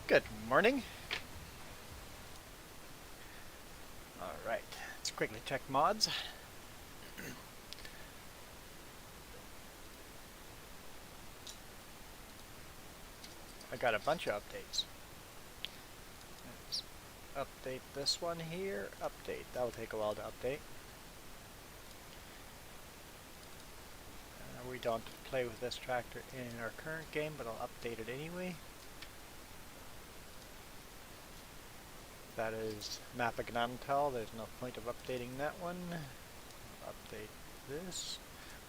Good morning. Alright, let's quickly check mods. I got a bunch of updates. Let's update this one here. Update. That'll take a while to update. We don't play with this tractor in our current game, but I'll update it anyway. That is map Mapagnantal. There's no point of updating that one. I'll update this.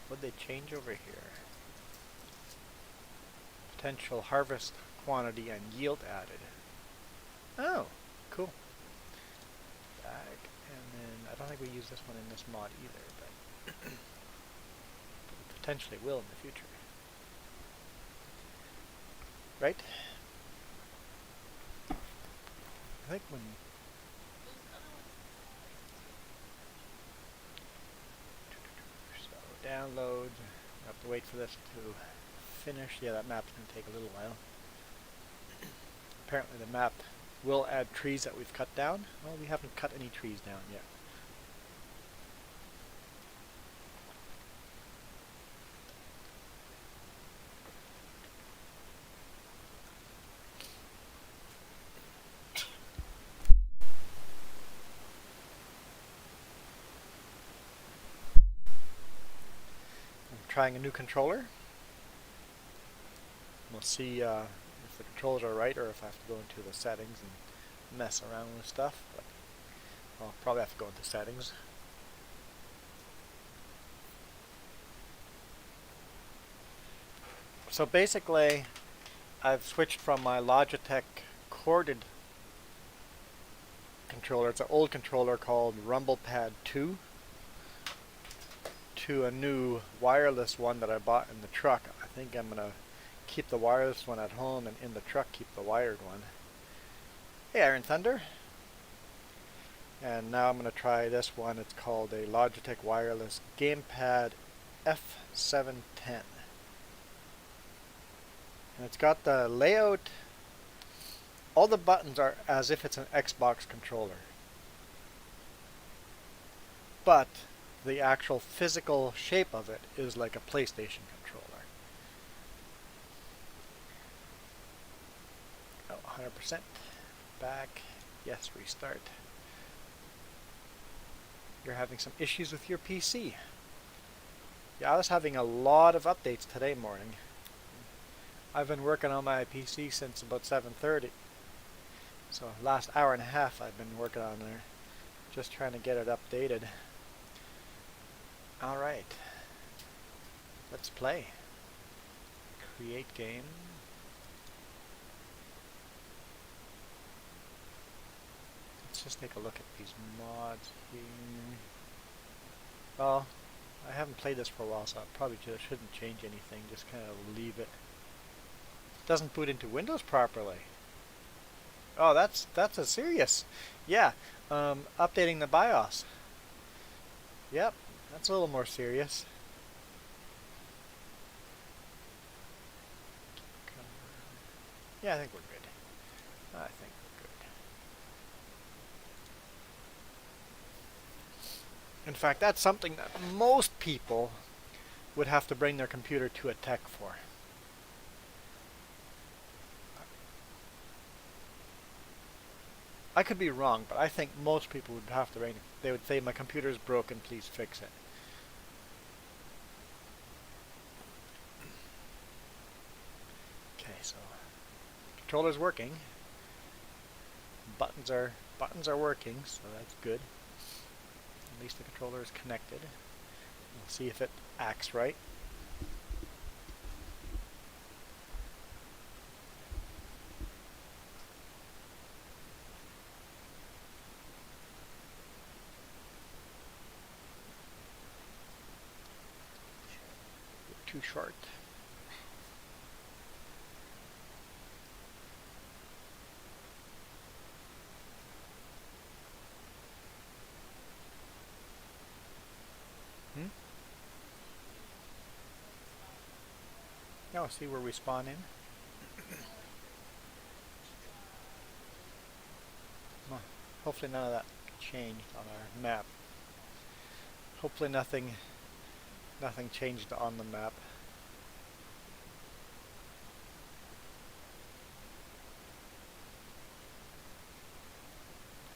What'd they change over here? Potential harvest quantity and yield added. Oh, cool. Bag, and then I don't think we use this one in this mod either, but we potentially will in the future. Right? I think when so download, I have to wait for this to finish. Yeah, that map's going to take a little while. Apparently the map will add trees that we've cut down. Well, we haven't cut any trees down yet. I'm trying a new controller. We'll see if the controls are right or if I have to go into the settings and mess around with stuff. But I'll probably have to go into settings. So basically, I've switched from my Logitech corded controller, it's an old controller called Rumble Pad 2, to a new wireless one that I bought in the truck. I think I'm going to keep the wireless one at home and in the truck keep the wired one. Hey Iron Thunder! And now I'm going to try this one. It's called a Logitech Wireless Gamepad F710. And it's got the layout, all the buttons are as if it's an Xbox controller. But the actual physical shape of it is like a PlayStation controller. Oh, 100%. Back. Yes, restart. You're having some issues with your PC. Yeah, I was having a lot of updates today morning. I've been working on my PC since about 7:30. So last hour and a half I've been working on there. Just trying to get it updated. Alright. Let's play. Create game. Let's just take a look at these mods here. Well, I haven't played this for a while, so I probably just shouldn't change anything. Just kind of leave it. Doesn't boot into Windows properly. Oh, that's a serious. Yeah, updating the BIOS. Yep, that's a little more serious. Yeah, I think we're good. I think we're good. In fact, that's something that most people would have to bring their computer to a tech for. I could be wrong, but I think most people would have to bring it. They would say, my computer's broken, please fix it. Okay, so controller's working. Buttons are working, so that's good. At least the controller is connected. We'll see if it acts right. Too short. Now see where we spawn in. Hopefully none of that changed on our map. Hopefully nothing changed on the map.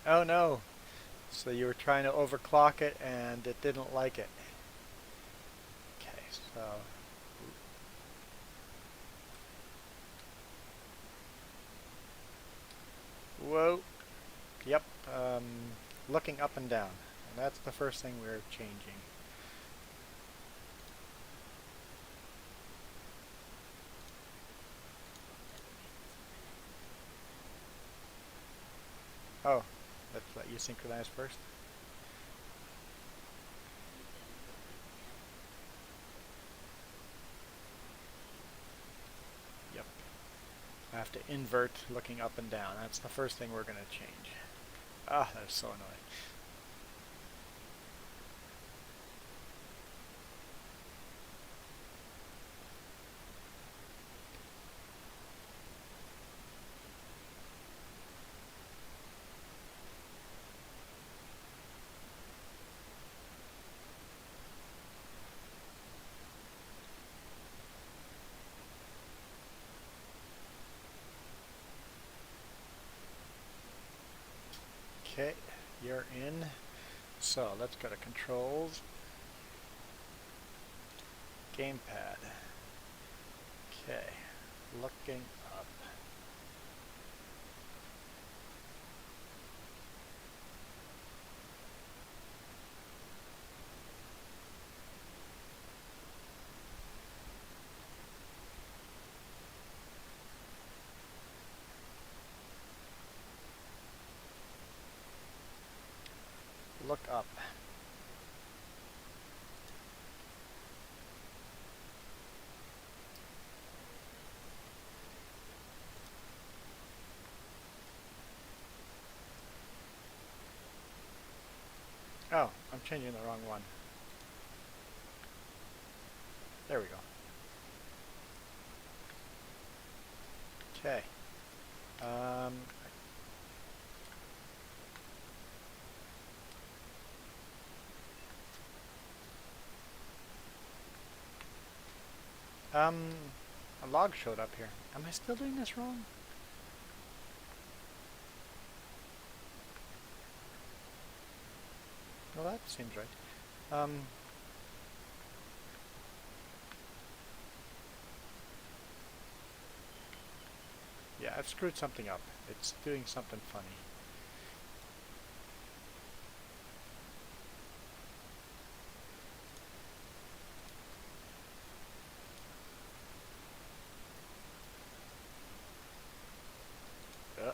Oh no! So you were trying to overclock it and it didn't like it. Okay, so whoa. Yep. Looking up and down. And that's the first thing we're changing. Oh, let's let you synchronize first. Yep. I have to invert looking up and down. That's the first thing we're going to change. Ah, that's so annoying. Okay, you're in. So let's go to controls. Gamepad. Okay, looking up. Look up. Oh, I'm changing the wrong one. There we go. Okay. A log showed up here. Am I still doing this wrong? Well, that seems right. Yeah, I've screwed something up. It's doing something funny. Uh-oh.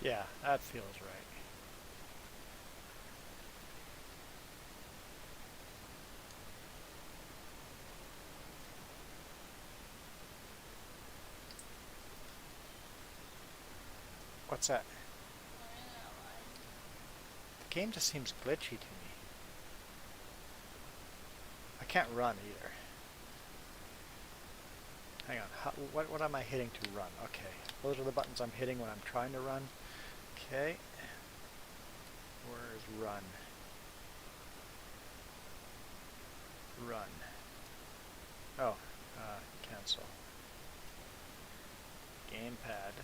Yeah, that feels right. What's that? The game just seems glitchy to me. I can't run either. Hang on. What am I hitting to run? Okay. Those are the buttons I'm hitting when I'm trying to run. Okay. Where's run? Run. Oh, cancel. Gamepad.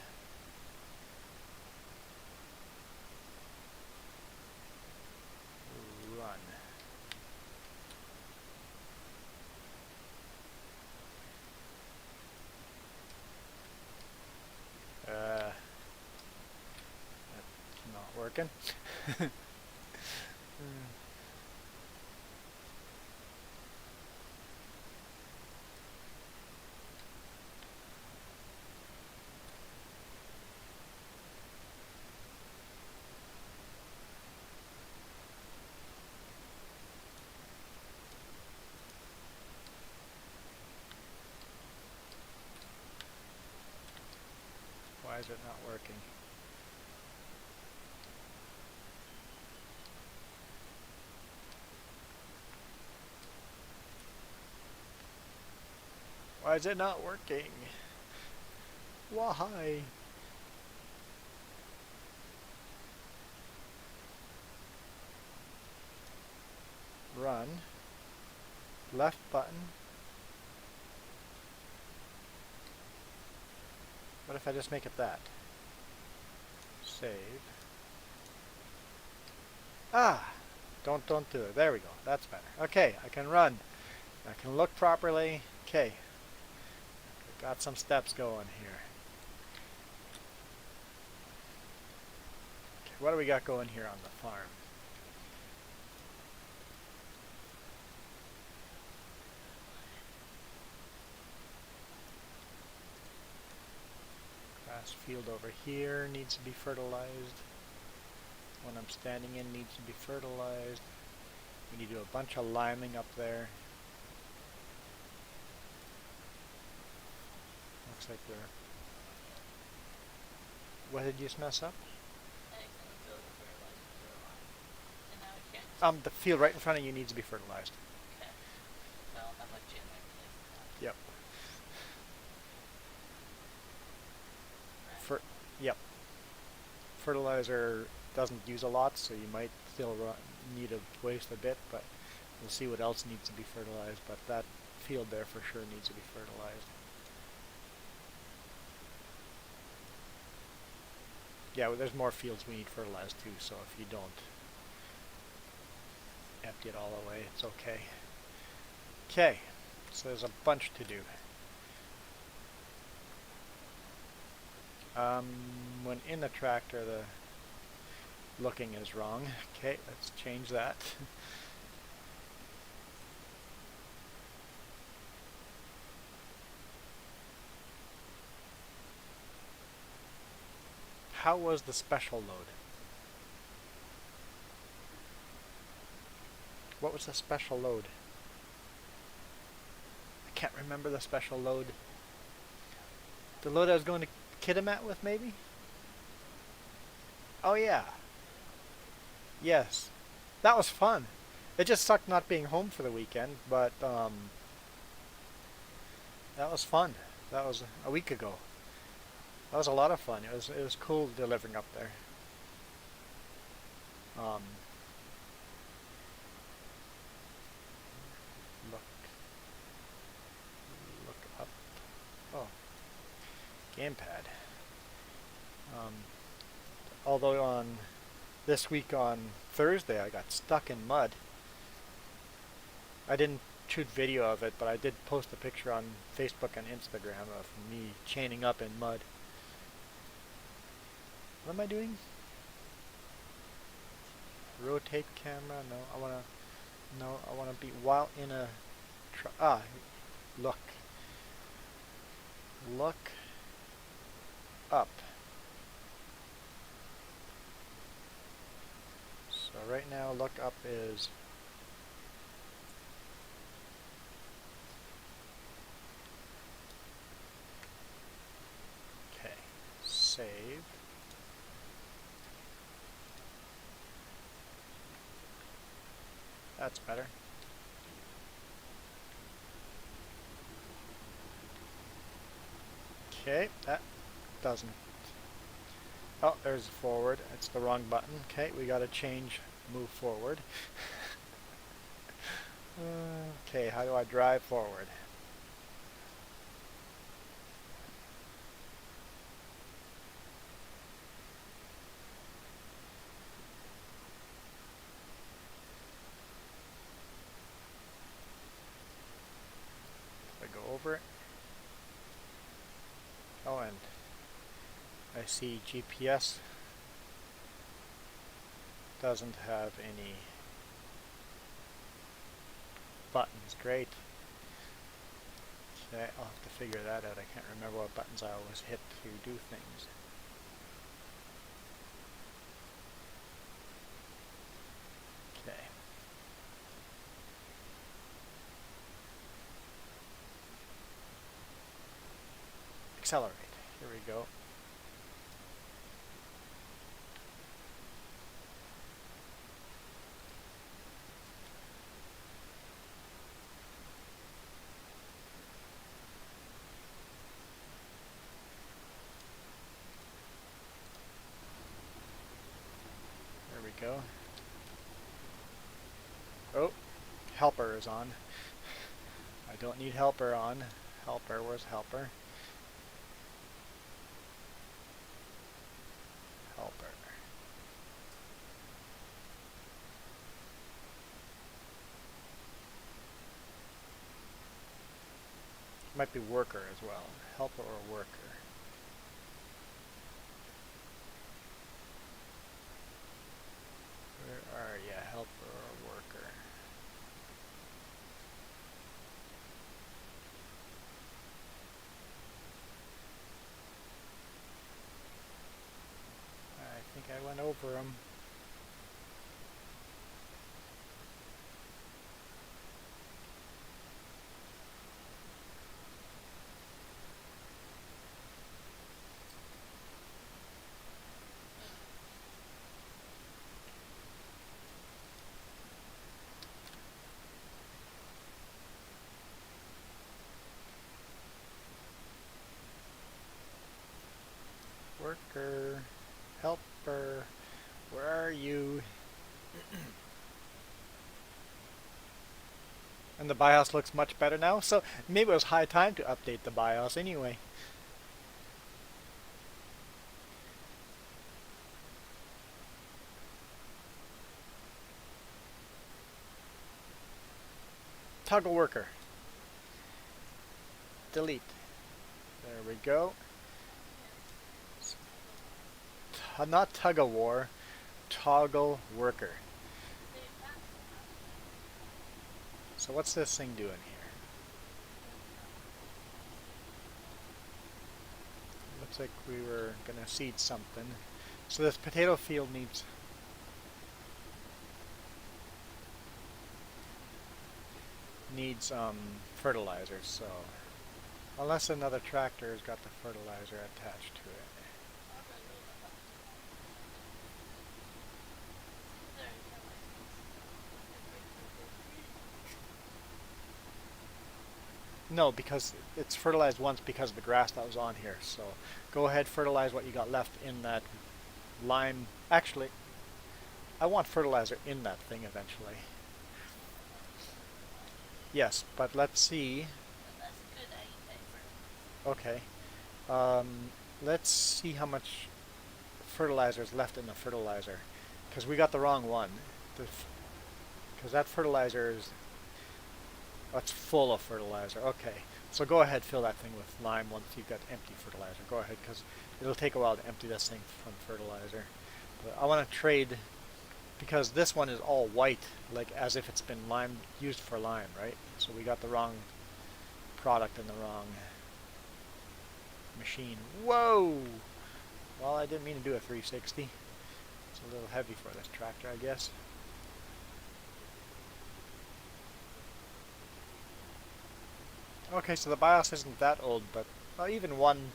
Run. working. Why is it not working? Why is it not working? Why? Run. Left button. What if I just make it that? Save. Ah! Don't do it. There we go. That's better. Okay, I can run. I can look properly. Okay. Got some steps going here. Okay, what do we got going here on the farm? Grass field over here needs to be fertilized. One I'm standing in needs to be fertilized. We need to do a bunch of liming up there. Looks like we're... What did you just mess up? The field right in front of you needs to be fertilized. Okay. Well, I'm with Jim. Yep. Right. Yep. Fertilizer doesn't use a lot, so you might still need to waste a bit, but we'll see what else needs to be fertilized. But that field there for sure needs to be fertilized. Yeah, well, there's more fields we need fertilized too, so if you don't empty it all away, it's okay. Okay, so there's a bunch to do. When in the tractor, the looking is wrong. Okay, let's change that. How was the special load? What was the special load? I can't remember the special load. The load I was going to Kitimat with, maybe? Oh yeah. Yes. That was fun. It just sucked not being home for the weekend, but that was fun. That was a week ago. That was a lot of fun. It was cool delivering up there. Look up. Oh, gamepad. Although on this week on Thursday I got stuck in mud. I didn't shoot video of it, but I did post a picture on Facebook and Instagram of me chaining up in mud. What am I doing? Rotate camera? No, I wanna be while in a look. Look up. So right now look up is okay. Save. That's better. Okay, that doesn't. Oh, there's forward. It's the wrong button. Okay, we gotta change move forward. Okay, how do I drive forward? I go over it. Oh, and I see GPS. doesn't have any buttons. Great. Okay, I'll have to figure that out. I can't remember what buttons I always hit to do things. Okay. Accelerate. Here we go. There we go. Oh, helper is on. I don't need helper on. Helper, where's helper? Helper. Might be worker as well. Helper or worker. Where are you? Helper or worker? I think I went over them. Worker, helper, where are you? And the BIOS looks much better now, so maybe it was high time to update the BIOS anyway. Toggle worker. Delete. There we go. Not tug of war, toggle worker. So what's this thing doing here? Looks like we were gonna seed something. So this potato field needs fertilizer, so unless another tractor has got the fertilizer attached to it. No, because it's fertilized once because of the grass that was on here. So go ahead, fertilize what you got left in that lime. Actually, I want fertilizer in that thing eventually. Yes, but let's see. Okay. Let's see how much fertilizer is left in the fertilizer. Because we got the wrong one. Because that fertilizer is... That's full of fertilizer. Okay. So go ahead, fill that thing with lime once you've got empty fertilizer. Go ahead, because it'll take a while to empty this thing from fertilizer. But I want to trade... Because this one is all white, like as if it's been used for lime, right? So we got the wrong product in the wrong machine. Whoa! Well, I didn't mean to do a 360. It's a little heavy for this tractor, I guess. Okay, so the BIOS isn't that old, but well, even one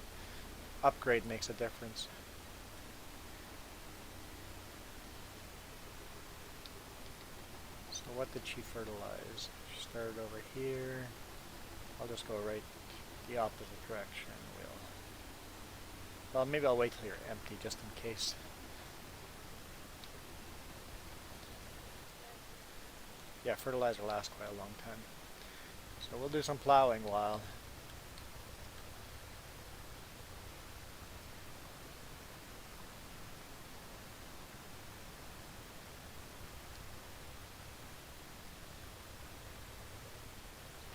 upgrade makes a difference. So what did she fertilize? She started over here. I'll just go right the opposite direction. Well, maybe I'll wait till you're empty just in case. Yeah, fertilizer lasts quite a long time. So we'll do some plowing while.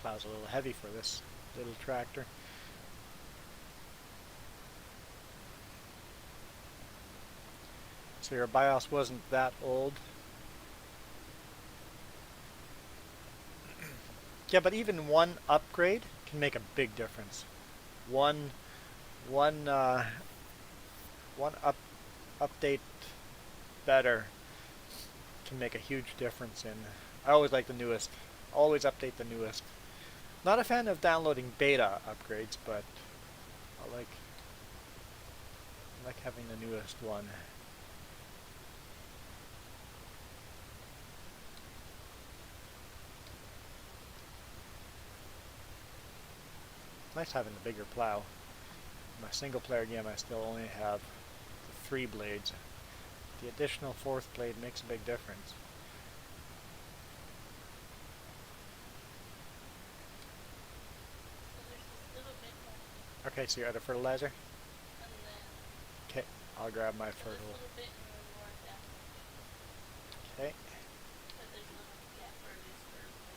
Plow's a little heavy for this little tractor. So your BIOS wasn't that old. Yeah, but even one upgrade can make a big difference. One one one update better can make a huge difference in. I always like the newest. Always update the newest. Not a fan of downloading beta upgrades, but I like having the newest one. Nice having the bigger plow. In my single player game I still only have the 3 blades. The additional 4th blade makes a big difference. So there's this little bit more, Okay, so you're out of fertilizer? and then Okay, I'll grab my so this fertile. little bit and then more down. Okay. But there's no gap for this for like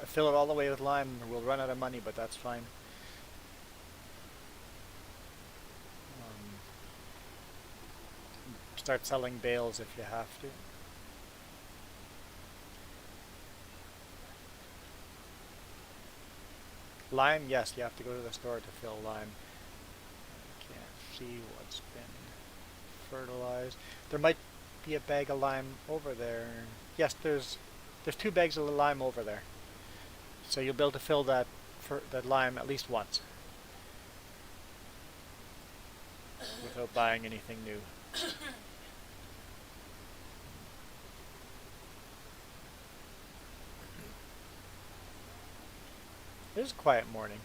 Fill it all the way with lime. We'll run out of money, but that's fine. Start selling bales if you have to. Lime, yes, you have to go to the store to fill lime. I can't see what's been fertilized. There might be a bag of lime over there. Yes, there's 2 bags of lime over there. So you'll be able to fill that lime at least once without buying anything new. It is a quiet morning.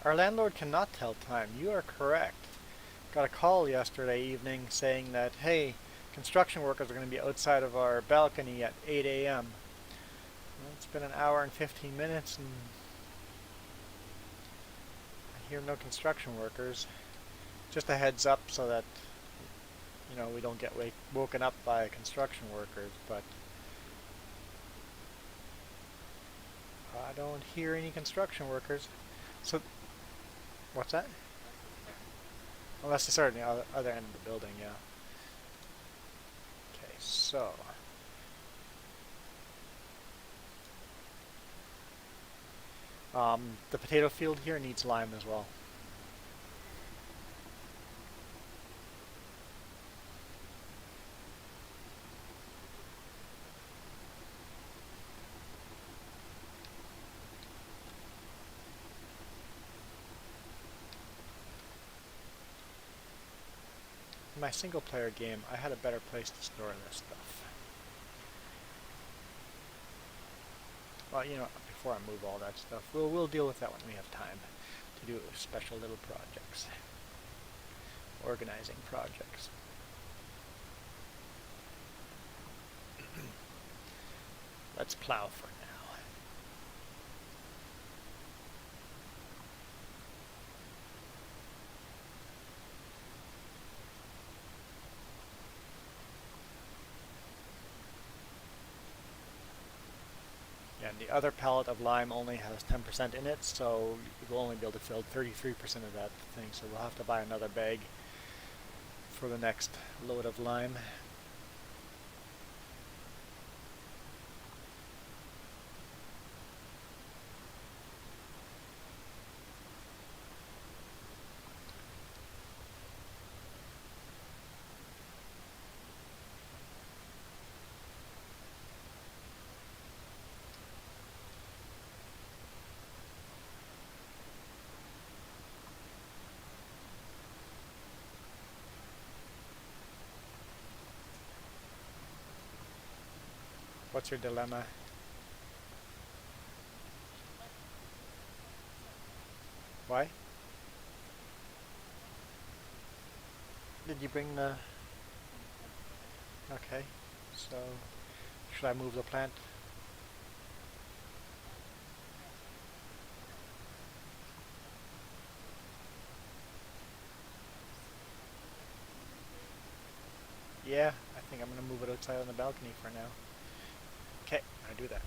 Our landlord cannot tell time. You are correct. Got a call yesterday evening saying that, hey, construction workers are going to be outside of our balcony at 8 a.m. Well, it's been an hour and 15 minutes and I hear no construction workers. Just a heads up so that, we don't get woken up by construction workers, but I don't hear any construction workers. So, what's that? Unless they start on the other end of the building, yeah. Okay, so. The potato field here needs lime as well. In my single player game, I had a better place to store this stuff. Well, before I move all that stuff, we'll deal with that when we have time to do special little projects. Organizing projects. Let's plow for now. And the other pallet of lime only has 10% in it, so we'll only be able to fill 33% of that thing, so we'll have to buy another bag for the next load of lime. What's your dilemma? Why? Did you bring the... Okay, so should I move the plant Yeah, I think I'm gonna move it outside on the balcony for now. Okay, I do that.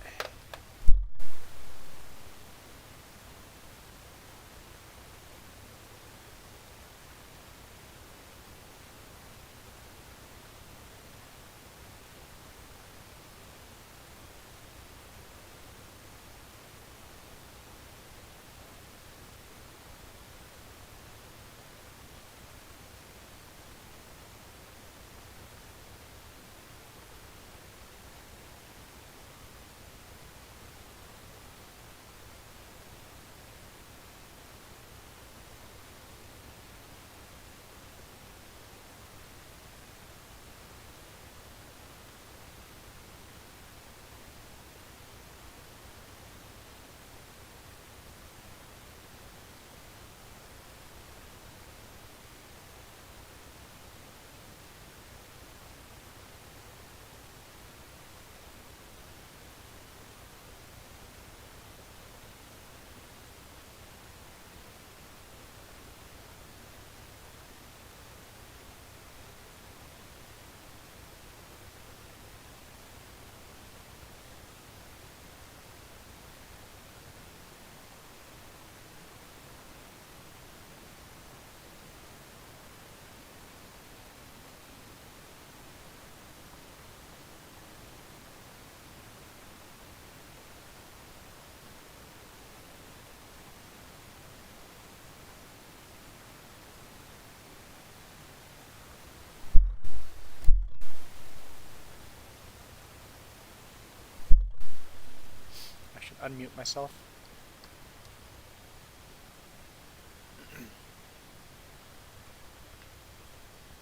I should unmute myself.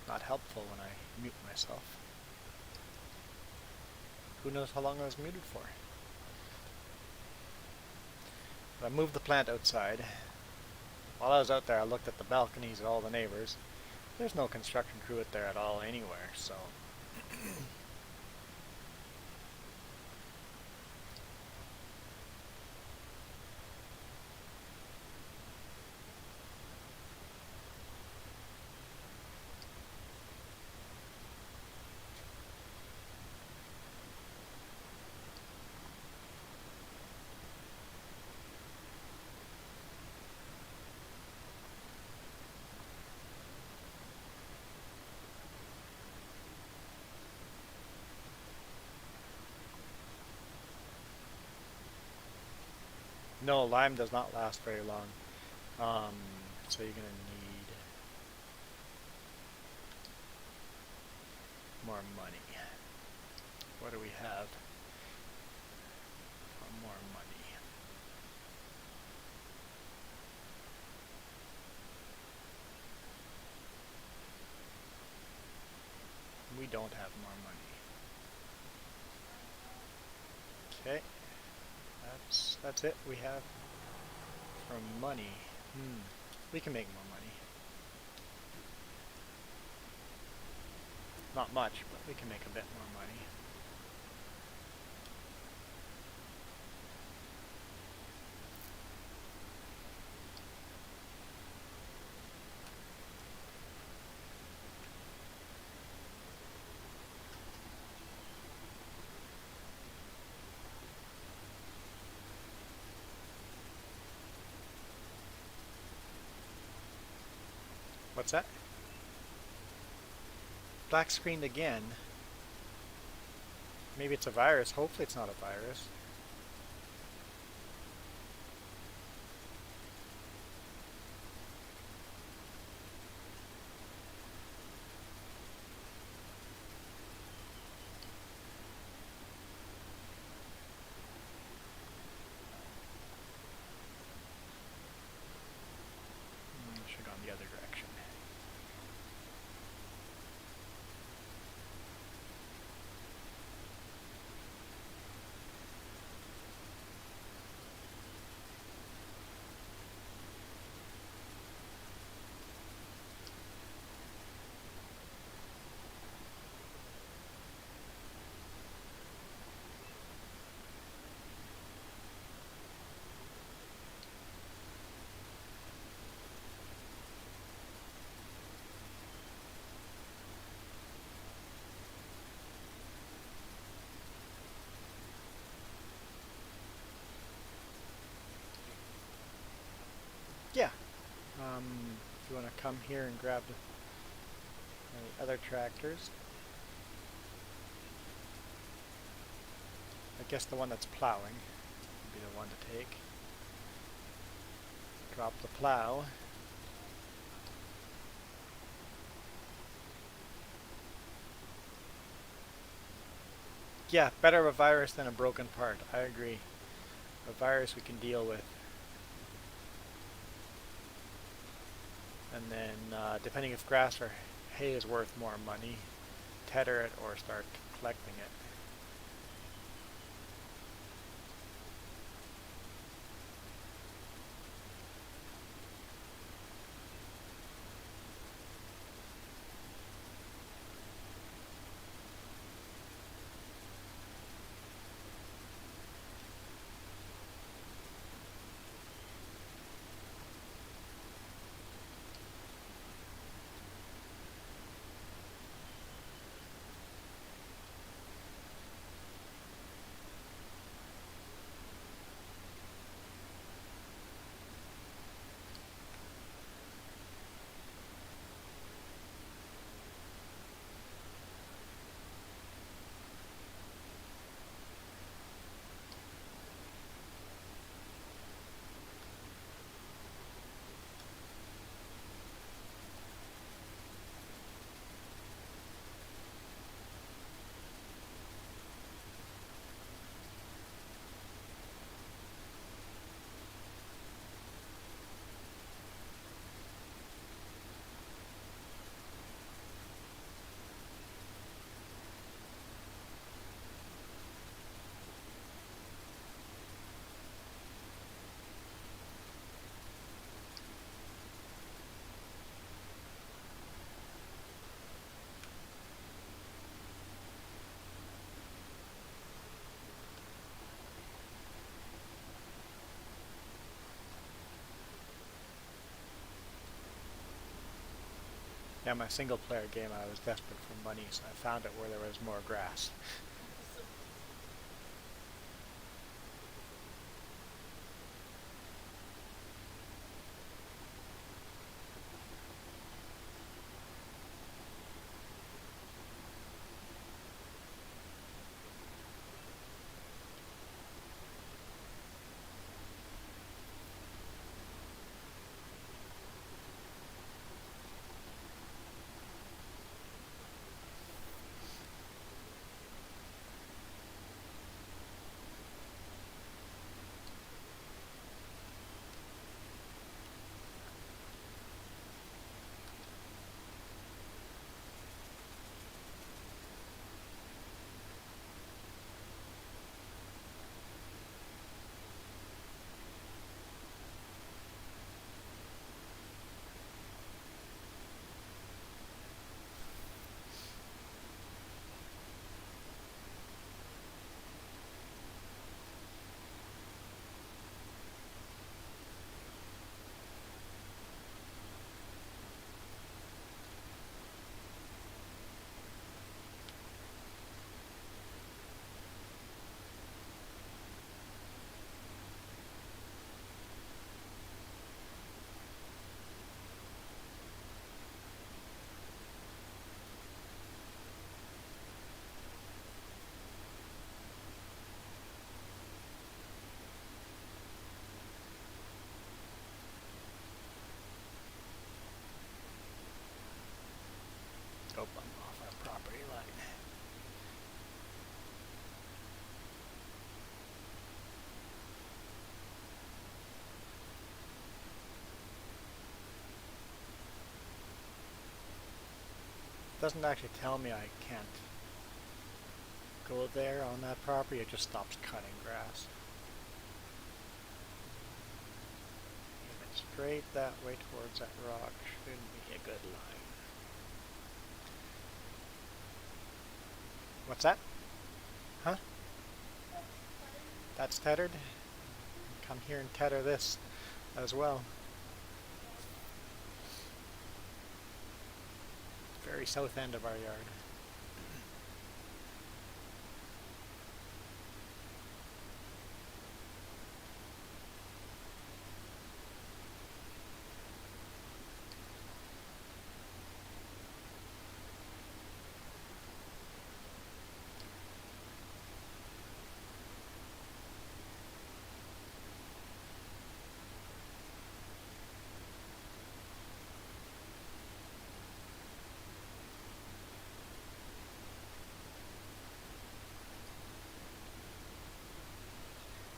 Not helpful when I mute myself. Who knows how long I was muted for? But I moved the plant outside. While I was out there, I looked at the balconies of all the neighbors. There's no construction crew out there at all anywhere, so... No, lime does not last very long. So you're gonna need more money. What do we have for more money? We don't have more money. Okay, that's it. We have for money. We can make more money. Not much, but we can make a bit more money. What's that? Black screened again. Maybe it's a virus. Hopefully it's not a virus. Should have gone the other direction. you want to come here and grab the other tractors. I guess the one that's plowing would be the one to take. Drop the plow. Yeah, better a virus than a broken part. I agree. A virus we can deal with. And then, depending if grass or hay is worth more money, tether it or start collecting it. Yeah, my single player game I was desperate for money, so I found it where there was more grass. Oh, I'm off our property line. Doesn't actually tell me I can't go there on that property, it just stops cutting grass. If it's straight that way towards that rock, should be a good line. What's that? Huh? That's tethered? Come here and tether this as well. Very south end of our yard.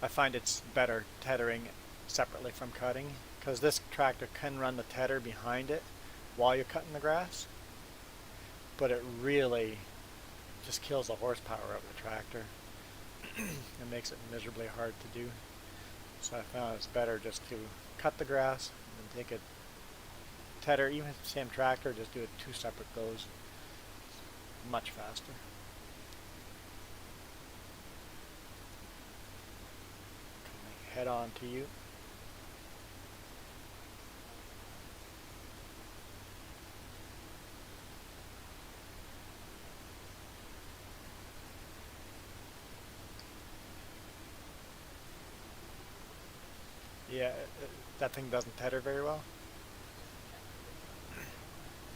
I find it's better tethering separately from cutting, because this tractor can run the tether behind it while you're cutting the grass, but it really just kills the horsepower of the tractor. It makes it miserably hard to do. So I found it's better just to cut the grass and take a tether, even if it's the same tractor, just do it 2 separate goes. It's much faster. Coming head on to you. Yeah, that thing doesn't tether very well.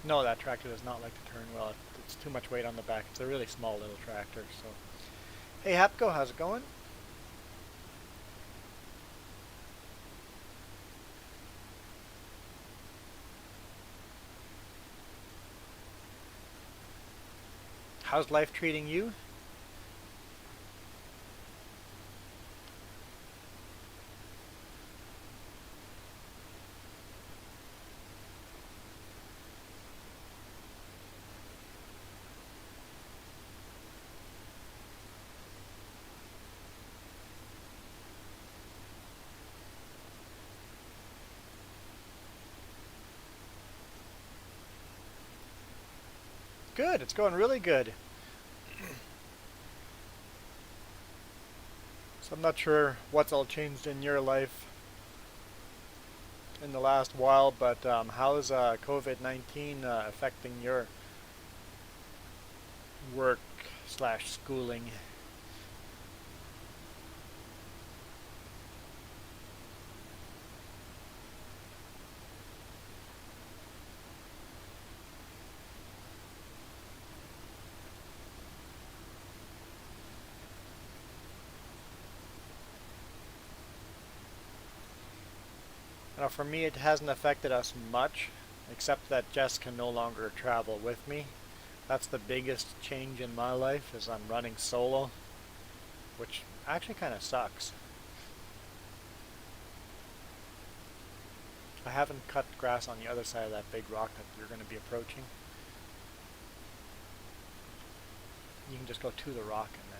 No, that tractor does not like to turn well. It's too much weight on the back. It's a really small little tractor. So, hey Hapco, how's it going? How's life treating you? Good, it's going really good. So I'm not sure what's all changed in your life in the last while, but how's COVID-19 affecting your work slash schooling? Now for me it hasn't affected us much, except that Jess can no longer travel with me. That's the biggest change in my life, is I'm running solo, which actually kind of sucks. I haven't cut grass on the other side of that big rock that you're going to be approaching. You can just go to the rock and then...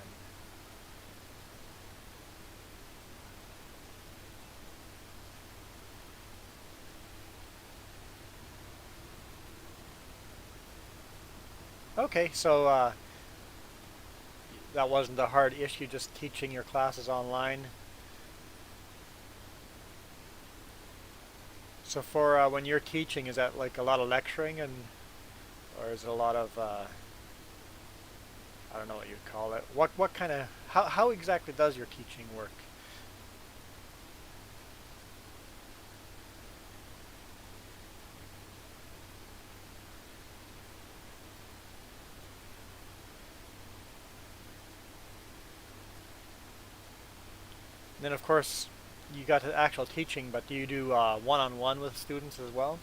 Okay, so that wasn't a hard issue, just teaching your classes online. So for when you're teaching, is that like a lot of lecturing, or is it a lot of I don't know what you'd call it. What kind of how exactly does your teaching work? And then of course you got the actual teaching, but do you do one-on-one with students as well?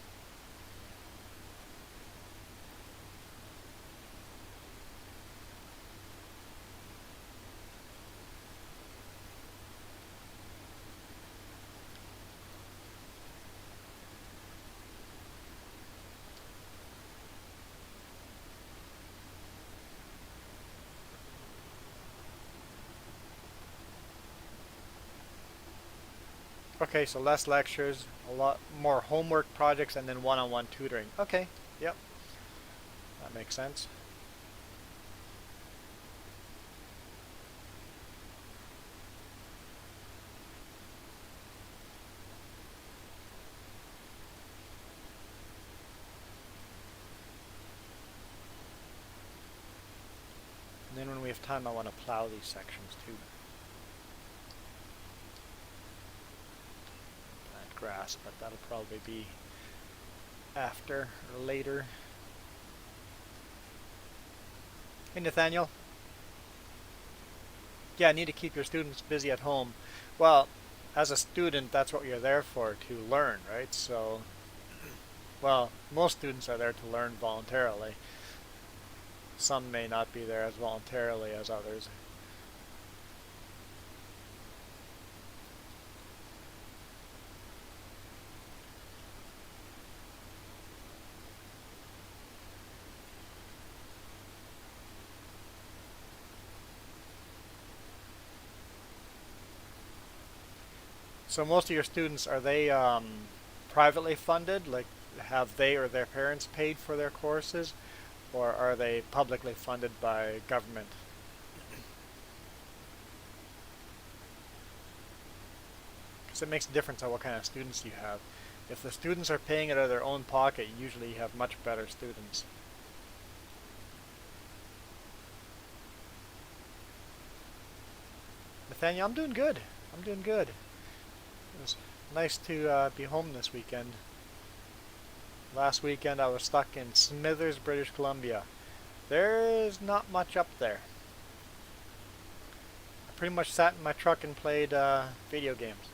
Okay, so less lectures, a lot more homework projects, and then one-on-one tutoring. Okay, yep, that makes sense. And then when we have time, I want to plow these sections too. Plant grass, but that'll probably be after or later. Hey Nathaniel. Yeah, I need to keep your students busy at home. Well, as a student, that's what you're there for, to learn, right? So, well, most students are there to learn voluntarily. Some may not be there as voluntarily as others. So most of your students, are they privately funded? Like, have they or their parents paid for their courses? Or are they publicly funded by government? Because it makes a difference on what kind of students you have. If the students are paying it out of their own pocket, usually you have much better students. Nathaniel, I'm doing good. I'm doing good. It was nice to be home this weekend. Last weekend I was stuck in Smithers, British Columbia. There's not much up there. I pretty much sat in my truck and played video games.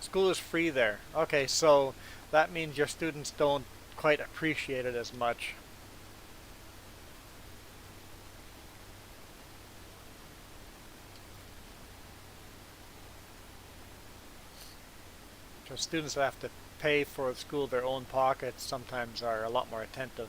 School is free there. Okay, so that means your students don't quite appreciate it as much. So students that have to pay for school their own pockets sometimes are a lot more attentive.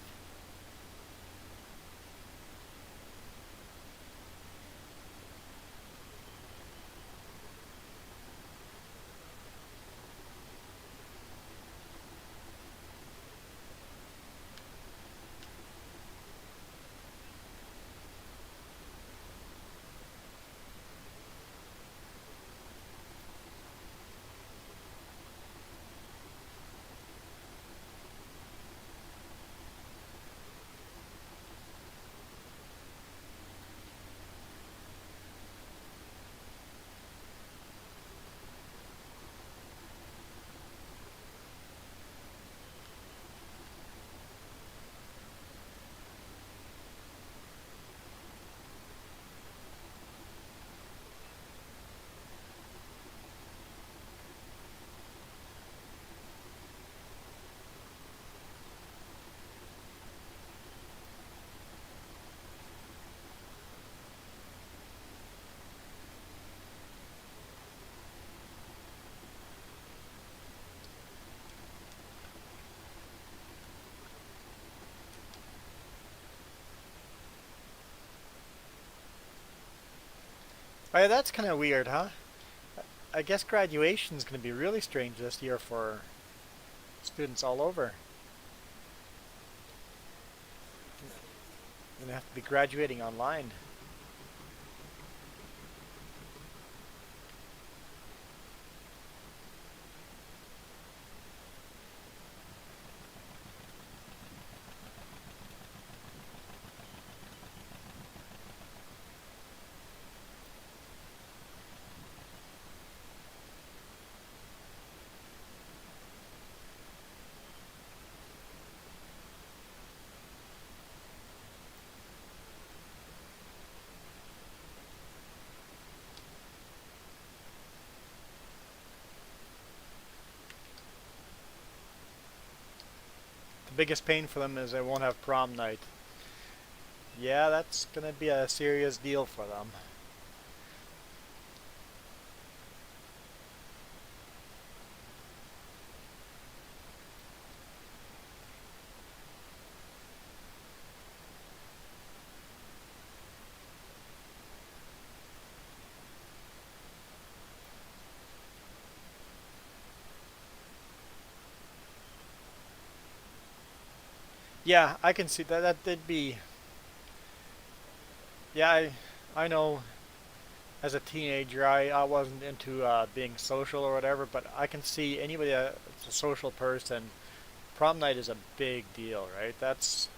Oh, yeah, that's kind of weird, huh? I guess graduation is going to be really strange this year for students all over. You're going to have to be graduating online. The biggest pain for them is they won't have prom night. Yeah, that's going to be a serious deal for them. Yeah, I can see that. That did be. Yeah, I know as a teenager I wasn't into being social or whatever, but I can see anybody that's a social person. Prom night is a big deal, right? It's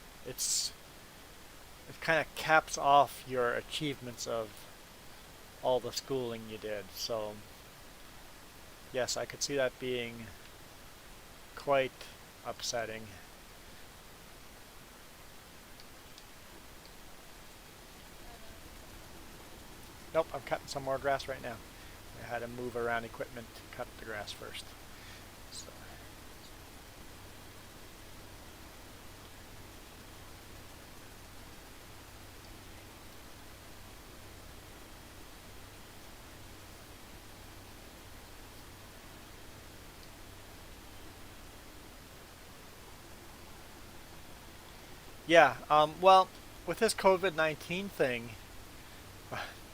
it kind of caps off your achievements of all the schooling you did. So yes, I could see that being quite upsetting. Nope, I'm cutting some more grass right now. I had to move around equipment to cut the grass first. So, yeah, well, with this COVID-19 thing,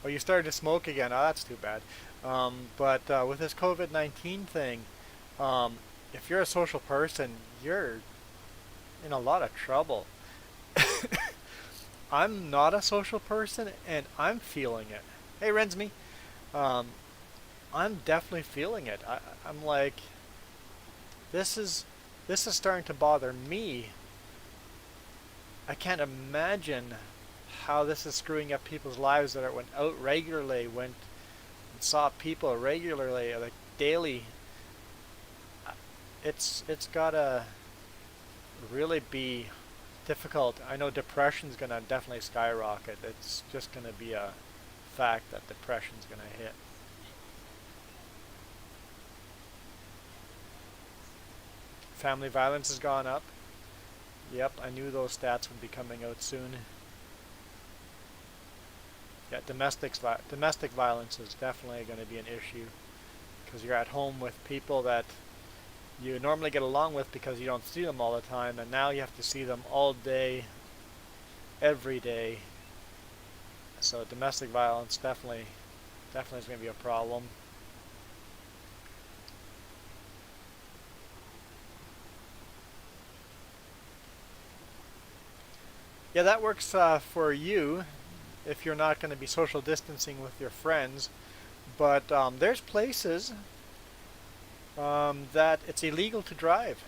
oh, you started to smoke again. Oh, that's too bad. But with this COVID-19 thing, um, if you're a social person, you're in a lot of trouble. I'm not a social person, and I'm feeling it. Hey, Rensme, um, I'm definitely feeling it. I'm like, this is this is starting to bother me. I can't imagine how this is screwing up people's lives that went out regularly, went and saw people regularly, like daily. It's gotta really be difficult. I know depression's gonna definitely skyrocket. It's just gonna be a fact that depression's gonna hit. Family violence has gone up. Yep, I knew those stats would be coming out soon. Yeah, domestic violence is definitely going to be an issue because you're at home with people that you normally get along with because you don't see them all the time, and now you have to see them all day, every day. So domestic violence definitely is going to be a problem. Yeah, that works for you if you're not going to be social distancing with your friends. But there's places that it's illegal to drive.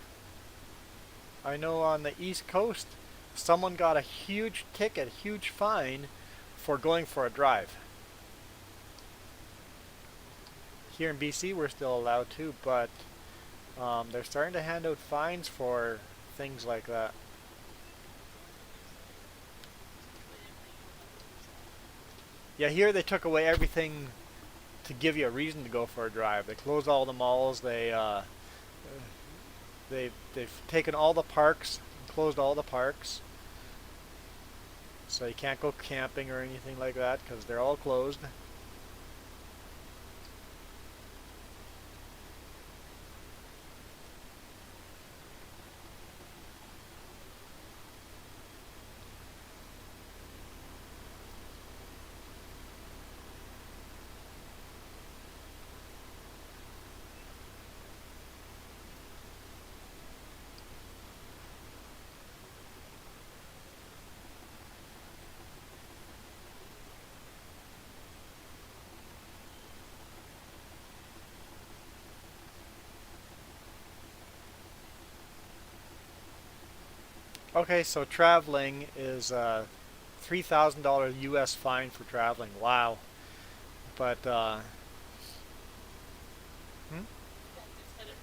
I know on the East Coast, someone got a huge ticket, huge fine for going for a drive. Here in BC, we're still allowed to, but they're starting to hand out fines for things like that. Yeah, here they took away everything to give you a reason to go for a drive. They closed all the malls. They've taken all the parks, closed all the parks, so you can't go camping or anything like that because they're all closed. Okay, so traveling is a $3,000 U.S. fine for traveling. Wow. But hmm? That's instead of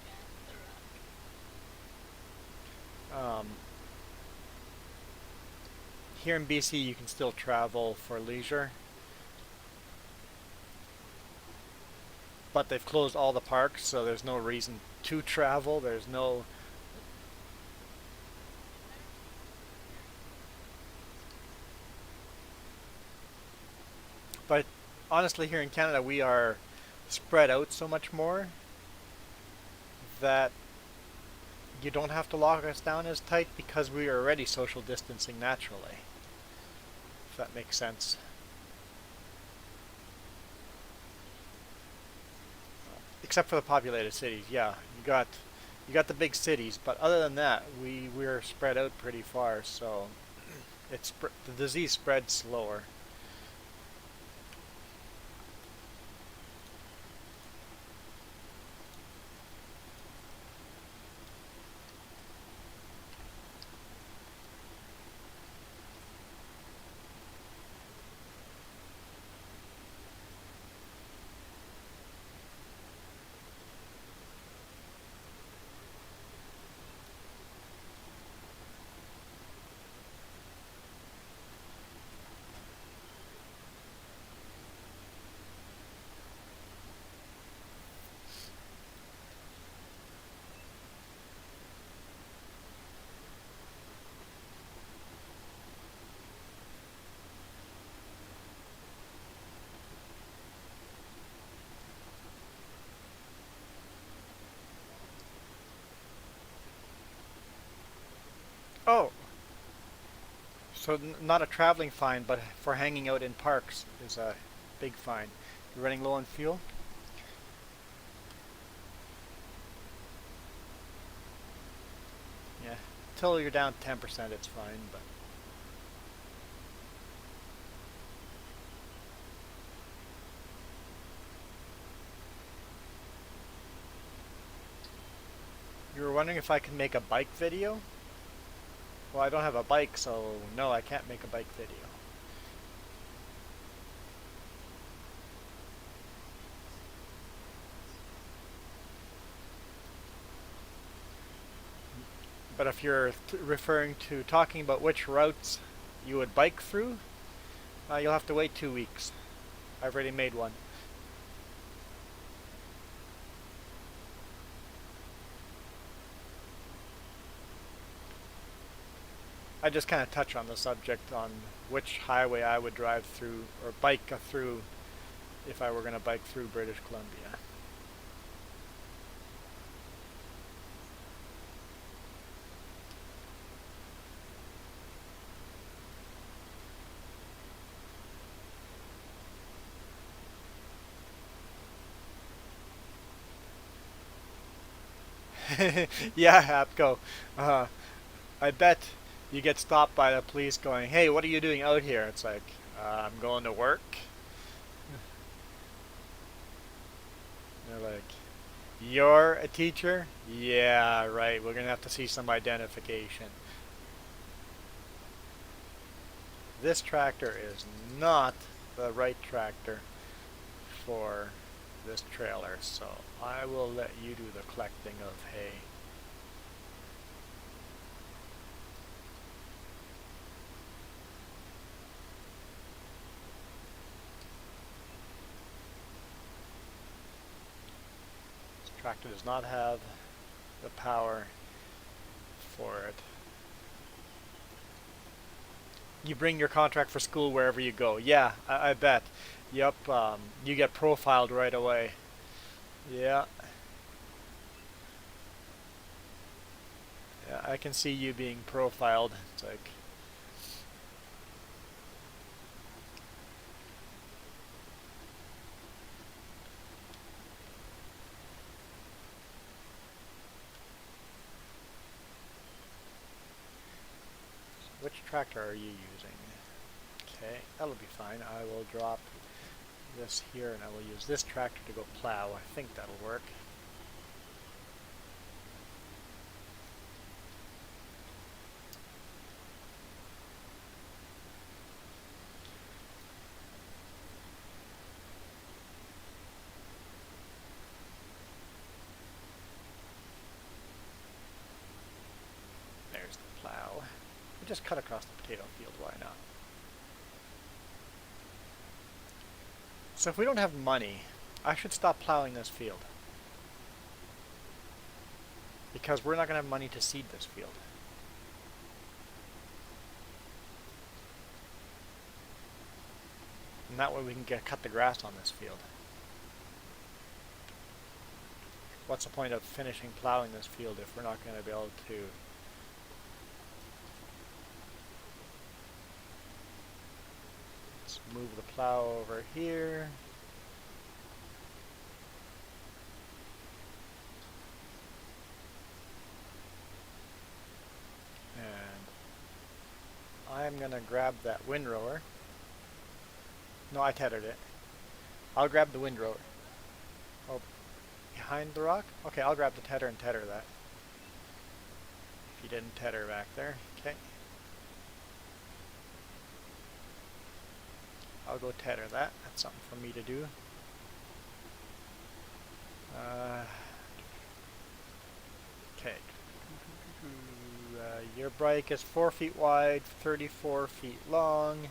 gas um, Here in BC, you can still travel for leisure, but they've closed all the parks, so there's no reason to travel. There's no. But honestly, here in Canada, we are spread out so much more that you don't have to lock us down as tight because we are already social distancing naturally, if that makes sense. Except for the populated cities, yeah. You got the big cities, but other than that, we're spread out pretty far, so the disease spreads slower. Oh, so not a traveling fine, but for hanging out in parks is a big fine. You're running low on fuel? until you're down 10%, it's fine, but you were wondering if I can make a bike video? Well, I don't have a bike, so no, I can't make a bike video. But if you're referring to talking about which routes you would bike through, you'll have to wait 2 weeks. I've already made one. I just kind of touch on the subject on which highway I would drive through or bike through if I were going to bike through British Columbia. Yeah, Apco. I bet you get stopped by the police going, "Hey, what are you doing out here?" It's like, I'm going to work. They're like, "You're a teacher?" Yeah, right. We're gonna have to see some identification. This tractor is not the right tractor for this trailer, so I will let you do the collecting of hay. This tractor does not have the power for it. You bring your contract for school wherever you go. Yeah, I bet. Yep, you get profiled right away. Yeah. Yeah, I can see you being profiled. It's like, which tractor are you using? Okay, that'll be fine. I will drop this here and I will use this tractor to go plow. I think that'll work. There's the plow. We just cut across the potato field, why not? So if we don't have money, I should stop plowing this field. Because we're not going to have money to seed this field. And that way we can cut the grass on this field. What's the point of finishing plowing this field if we're not going to be able to move the plow over here. And I'm going to grab that windrower. No, I tethered it. I'll grab the windrower. Oh, behind the rock? Okay, I'll grab the tether and tether that. If you didn't tether back there. Okay. I'll go tether that. That's something for me to do. Okay. Your bike is 4 feet wide, 34 feet long.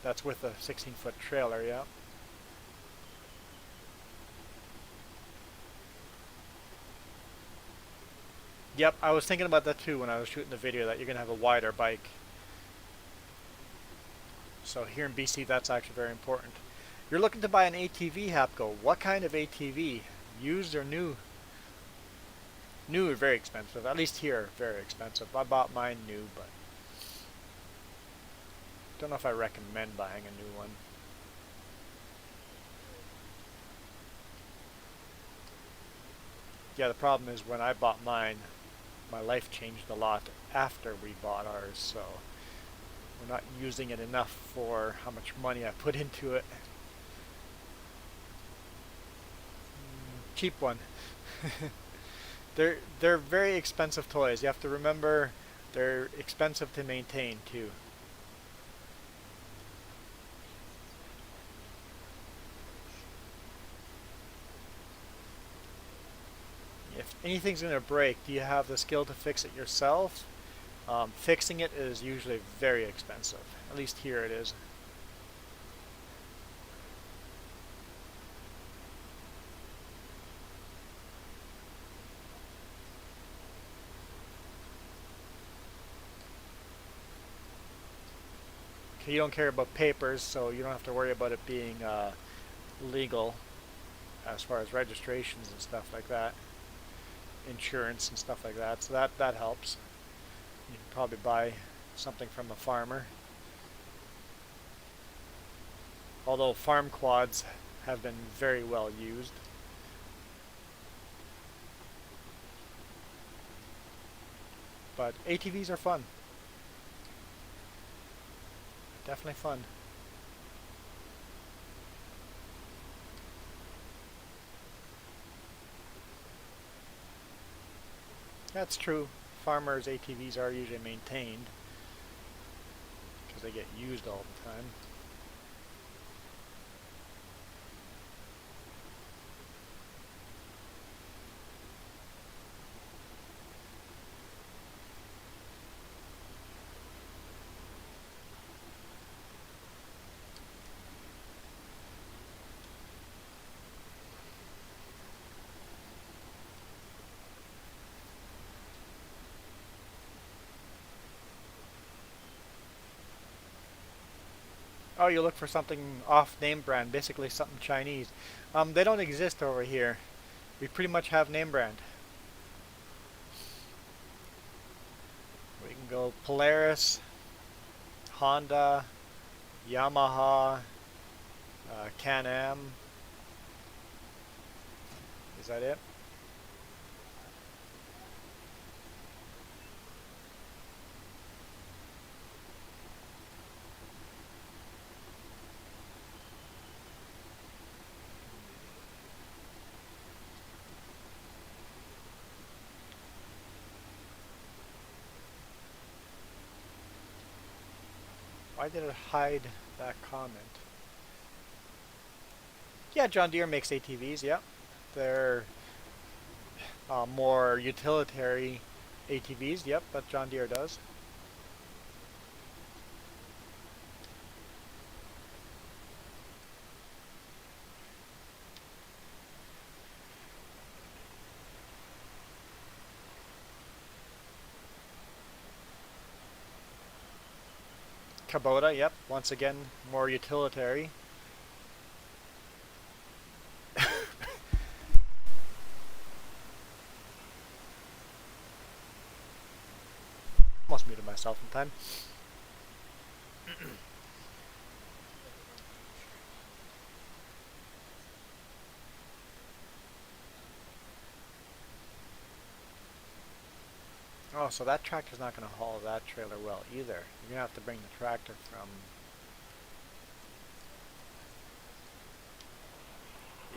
That's with a 16-foot trailer, yeah. Yep, I was thinking about that too when I was shooting the video, that you're going to have a wider bike. So here in BC, that's actually very important. You're looking to buy an ATV, Hapco. What kind of ATV? Used or new? New are very expensive. At least here, very expensive. I bought mine new, but don't know if I recommend buying a new one. Yeah, the problem is when I bought mine, my life changed a lot after we bought ours, so we're not using it enough for how much money I put into it. Cheap one. They're very expensive toys. You have to remember they're expensive to maintain too. If anything's going to break, do you have the skill to fix it yourself? Fixing it is usually very expensive. At least here it is. Okay, you don't care about papers, so you don't have to worry about it being legal as far as registrations and stuff like that, insurance and stuff like that. So that helps. You can probably buy something from a farmer. Although farm quads have been very well used. But ATVs are fun. Definitely fun. That's true. Farmers' ATVs are usually maintained because they get used all the time. Oh, you look for something off name brand, basically something Chinese. They don't exist over here. We pretty much have name brand. We can go Polaris, Honda, Yamaha, Can-Am. Is that it? Why did it hide that comment? Yeah, John Deere makes ATVs, yeah. They're more utilitarian ATVs, yep, but John Deere does. Kubota, yep, once again, more utilitarian. Almost muted myself in time. Oh, so that tractor's not going to haul that trailer well either. You're going to have to bring the tractor from...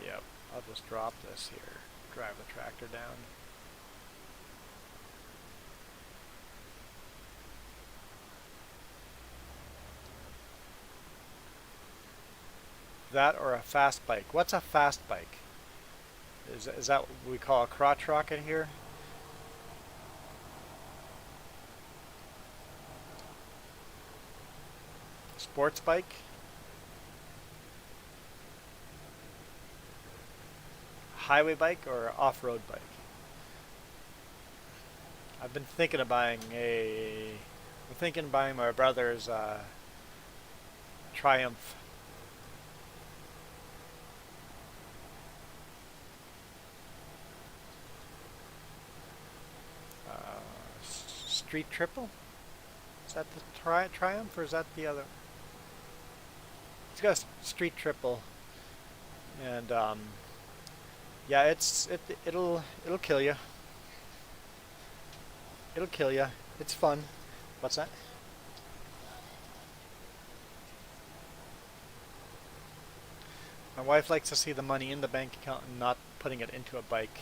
Yep, I'll just drop this here. Drive the tractor down. That or a fast bike. What's a fast bike? Is that what we call a crotch rocket here? Sports bike? Highway bike or off-road bike? I've been thinking of buying I'm thinking of buying my brother's Triumph. Street Triple? Is that the Triumph or is that the other? It's got a Street Triple, and Yeah, it'll kill you. It'll kill you. It's fun. What's that? My wife likes to see the money in the bank account and not putting it into a bike.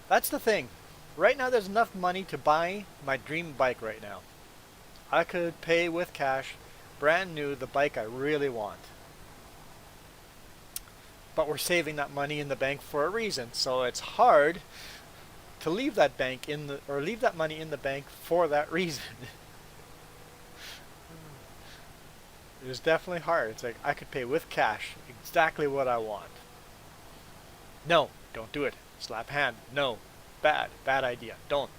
That's the thing. Right now there's enough money to buy my dream bike right now. I could pay with cash, brand new, the bike I really want. But we're saving that money in the bank for a reason. So it's hard to leave that bank in the or leave that money in the bank for that reason. It's definitely hard. It's like I could pay with cash exactly what I want. No, don't do it. Slap hand. No. Bad idea. Don't.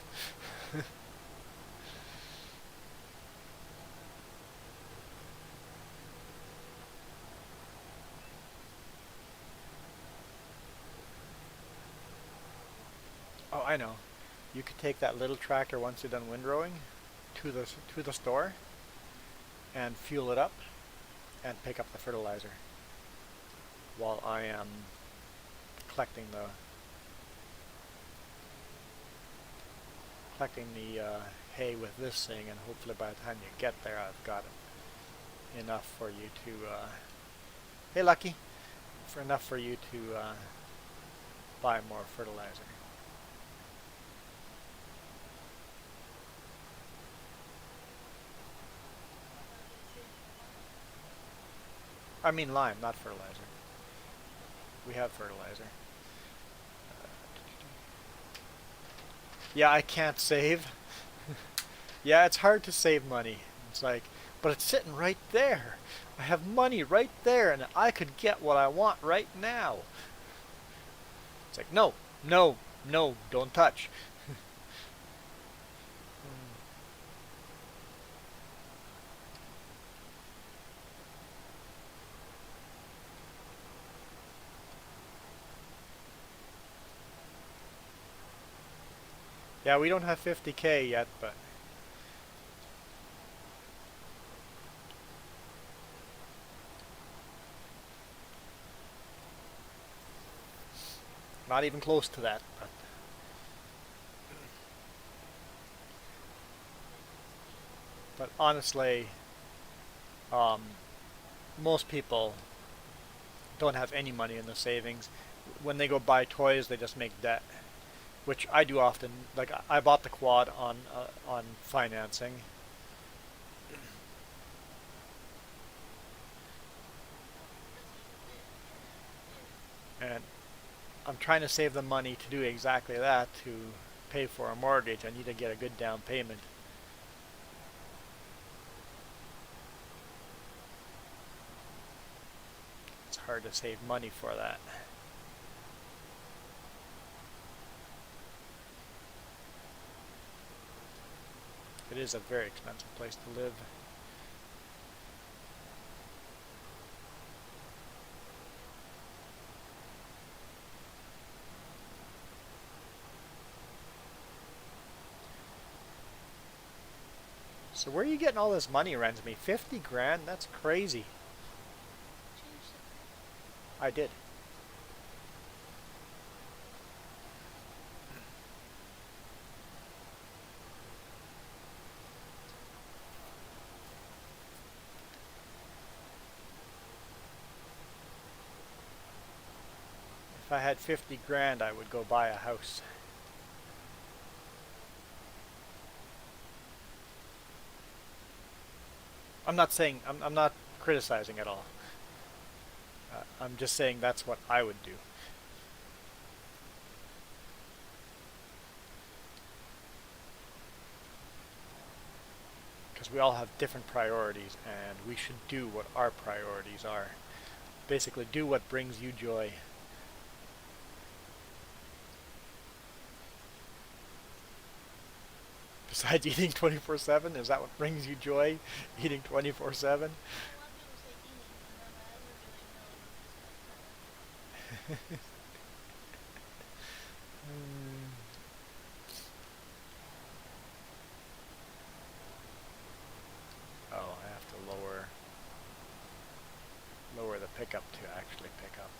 Oh, I know. You could take that little tractor once you're done windrowing to the store and fuel it up and pick up the fertilizer while I am collecting the hay with this thing, and hopefully by the time you get there I've got enough for you to hey Lucky, for enough for you to buy more fertilizer. I mean lime, not fertilizer. We have fertilizer. Yeah, I can't save. Yeah, it's hard to save money. It's like, but it's sitting right there. I have money right there, and I could get what I want right now. It's like, no, no, no, don't touch. Yeah, we don't have 50K yet, but not even close to that. But honestly, um, most people don't have any money in the savings. When they go buy toys, they just make debt, which I do often. Like I bought the quad on financing, and I'm trying to save the money to do exactly that, to pay for a mortgage. I need to get a good down payment. It's hard to save money for that. It is a very expensive place to live. So where are you getting all this money, Rensme? 50 grand? That's crazy. I did. If I had 50 grand, I would go buy a house. I'm not saying, I'm not criticizing at all. I'm just saying that's what I would do. Because we all have different priorities, and we should do what our priorities are. Basically, do what brings you joy. Besides eating 24/7, is that what brings you joy? Eating 24/7? Oh, I have to lower the pickup to actually pick up.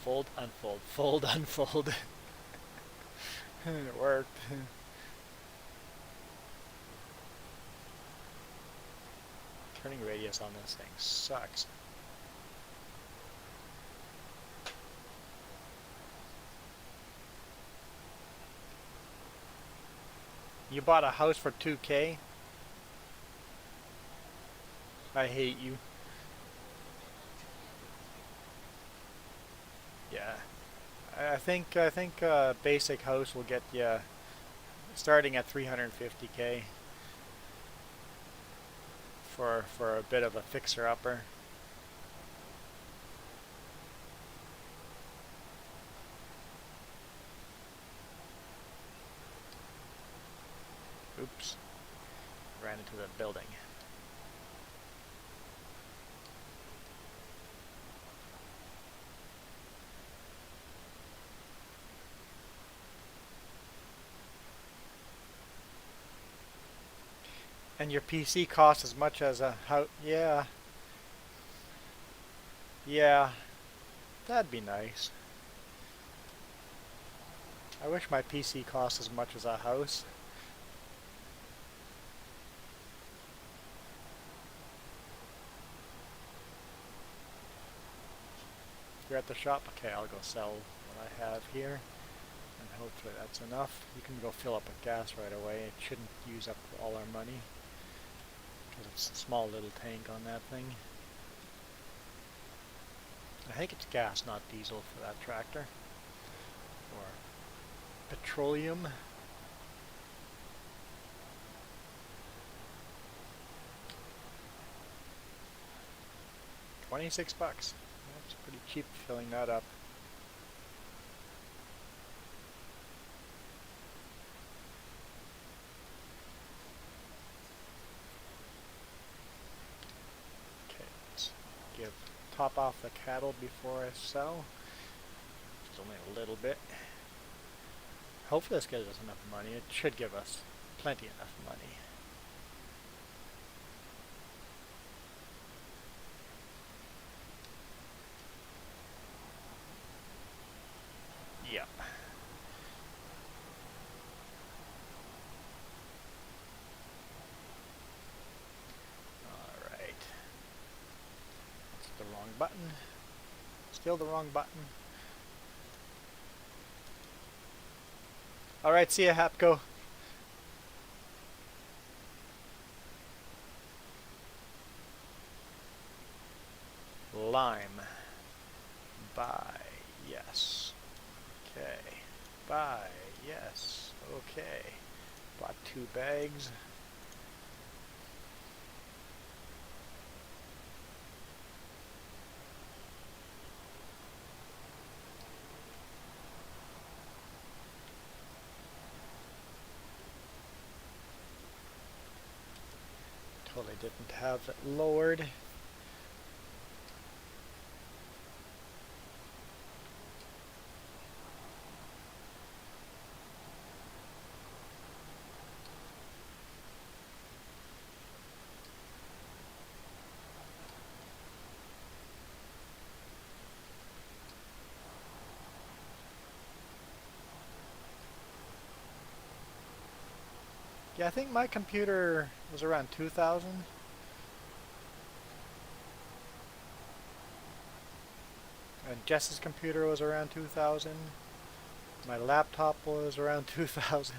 fold, unfold, fold, unfold. It worked. Turning radius on this thing sucks. You bought a house for 2K? I hate you. Yeah. I think basic house will get you starting at 350K for a bit of a fixer-upper. Oops. Ran into the building. And your PC costs as much as a house. Yeah. Yeah. That'd be nice. I wish my PC cost as much as a house. You're at the shop? Okay, I'll go sell what I have here. And hopefully that's enough. You can go fill up with gas right away. It shouldn't use up all our money. Because it's a small little tank on that thing. I think it's gas, not diesel for that tractor. Or petroleum. $26. That's pretty cheap filling that up. Okay, let's top off the cattle before I sell. Just only a little bit. Hopefully this gives us enough money. It should give us plenty enough money. Yep. Alright. That's the wrong button. Still the wrong button. Alright, see ya, Hapco. Lime. Buy. Yes. Okay. Buy. Yes. Okay. Bought 2 bags. Totally didn't have it lowered. Yeah, I think my computer was around 2,000. And Jess's computer was around 2,000. My laptop was around 2,000.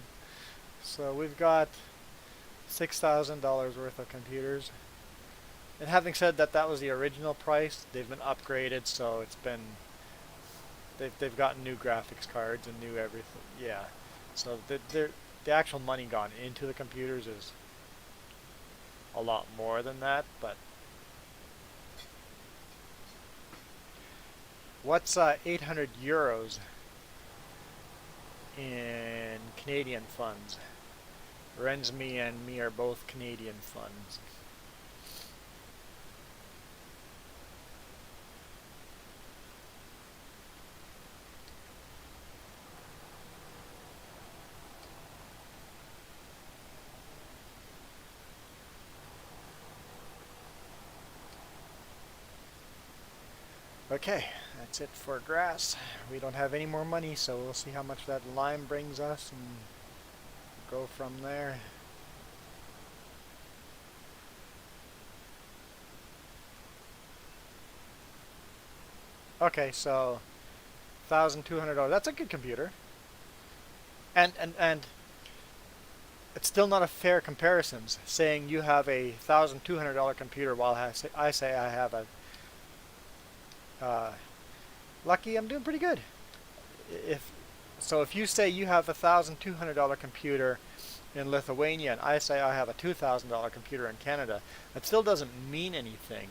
So we've got $6,000 worth of computers. And having said that, that was the original price. They've been upgraded, so it's been they've gotten new graphics cards and new everything. Yeah. So the actual money gone into the computers is a lot more than that, but what's 800 euros in Canadian funds? Rensme and me are both Canadian funds. Okay, that's it for grass. We don't have any more money, so we'll see how much that lime brings us and go from there. Okay, so $1,200. That's a good computer. And it's still not a fair comparison. Saying you have a $1,200 computer while I say I have a lucky. I'm doing pretty good. If so, if you say you have a $1,200 computer in Lithuania and I say I have a $2,000 computer in Canada, that still doesn't mean anything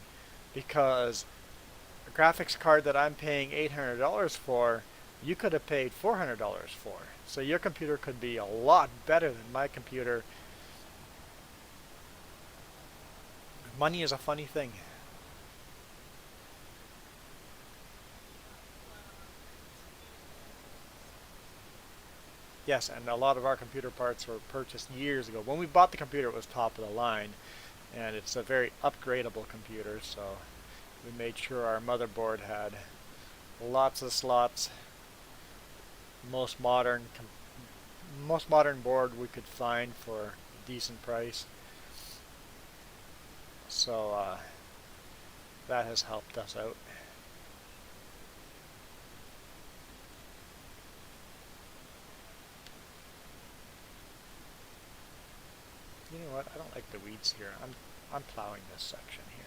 because a graphics card that I'm paying $800 for, you could have paid $400 for. So your computer could be a lot better than my computer. Money is a funny thing. Yes, and a lot of our computer parts were purchased years ago. When we bought the computer, it was top of the line, and it's a very upgradable computer, so we made sure our motherboard had lots of slots, most modern board we could find for a decent price. So that has helped us out. You know what? I don't like the weeds here. I'm plowing this section here.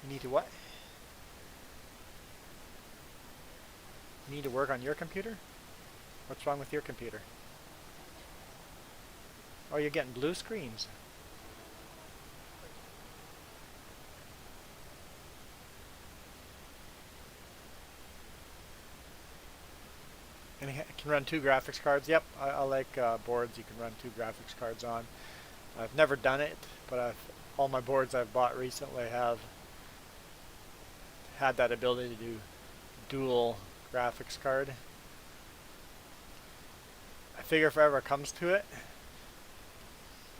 You need to what? You need to work on your computer? What's wrong with your computer? Oh, you're getting blue screens. And it can run 2 graphics cards. Yep, I like boards you can run 2 graphics cards on. I've never done it, but all my boards I've bought recently have had that ability to do dual graphics card. I figure if it ever comes to it,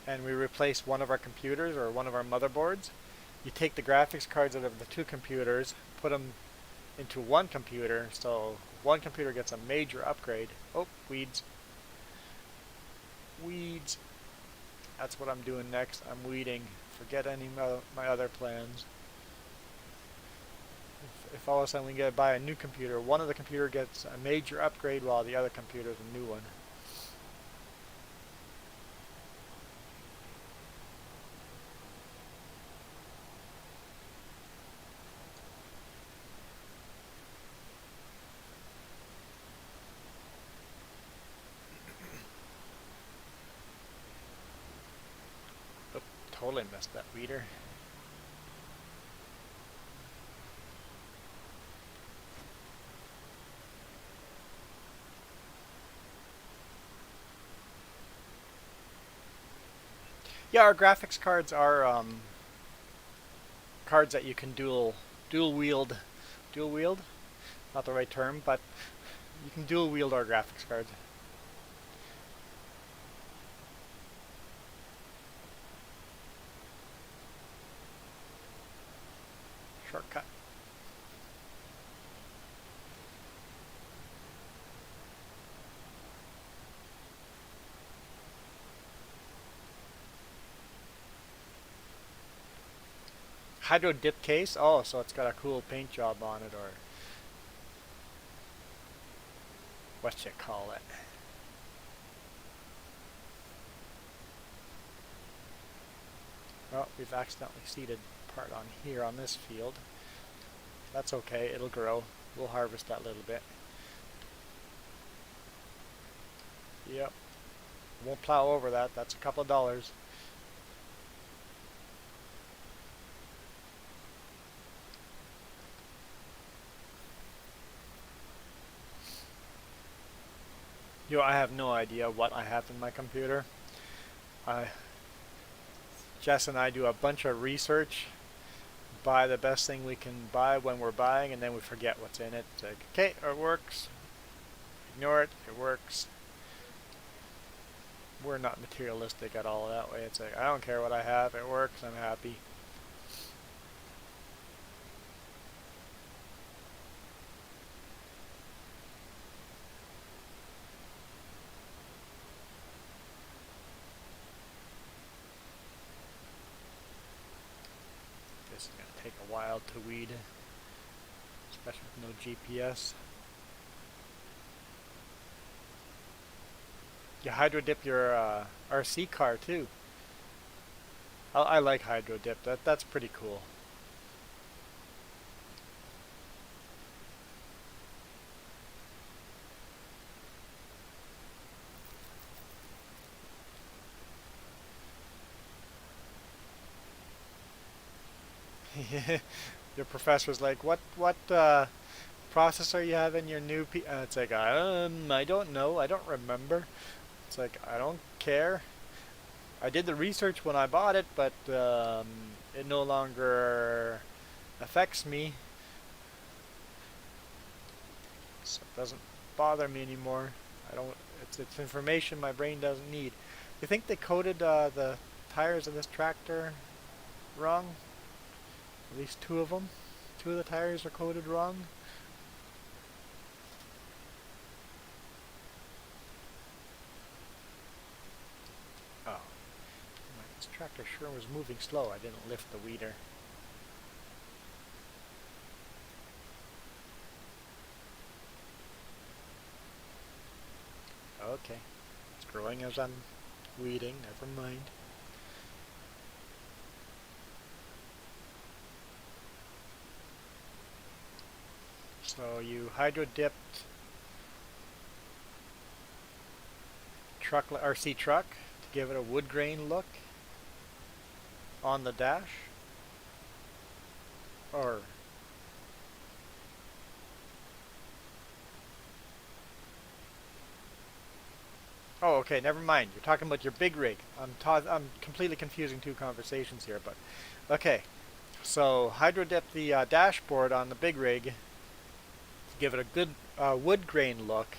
and we replace one of our computers or one of our motherboards, you take the graphics cards out of the 2 computers, put them into one computer, so one computer gets a major upgrade. Oh, weeds. Weeds. That's what I'm doing next. I'm weeding. Forget any of my other plans. If all of a sudden we get to buy a new computer, one of the computer gets a major upgrade while the other computer is a new one. Oh, totally missed that weeder. Yeah, our graphics cards are cards that you can dual wield. Dual wield? Not the right term, but you can dual wield our graphics cards. Shortcut. Hydro dip case. Oh, so it's got a cool paint job on it, or what you call it. Well, we've accidentally seeded part on here on this field. That's okay, it'll grow. We'll harvest that little bit. Yep. Won't plow over that. That's a couple of dollars. You know, I have no idea what I have in my computer. Jess and I do a bunch of research, buy the best thing we can buy when we're buying, and then we forget what's in it. It's like, okay, it works. Ignore it. It works. We're not materialistic at all that way. It's like, I don't care what I have, it works, I'm happy. This is going to take a while to weed, especially with no GPS. You hydro dip your RC car too. I like hydro dip. That's pretty cool. Your professor's like, what processor you have in your new P? It's like, I don't know. I don't remember. It's like, I don't care. I did the research when I bought it, but it no longer affects me, so it doesn't bother me anymore. I don't. It's information my brain doesn't need. You think they coded the tires of this tractor wrong? At least two of them. Two of the tires are coded wrong. Oh, this tractor sure was moving slow. I didn't lift the weeder. Okay, it's growing as I'm weeding. Never mind. So you hydro dipped RC truck to give it a wood grain look on the dash, or oh, okay, never mind. You're talking about your big rig. I'm completely confusing two conversations here, but okay. So hydro dip the dashboard on the big rig to give it a good wood grain look.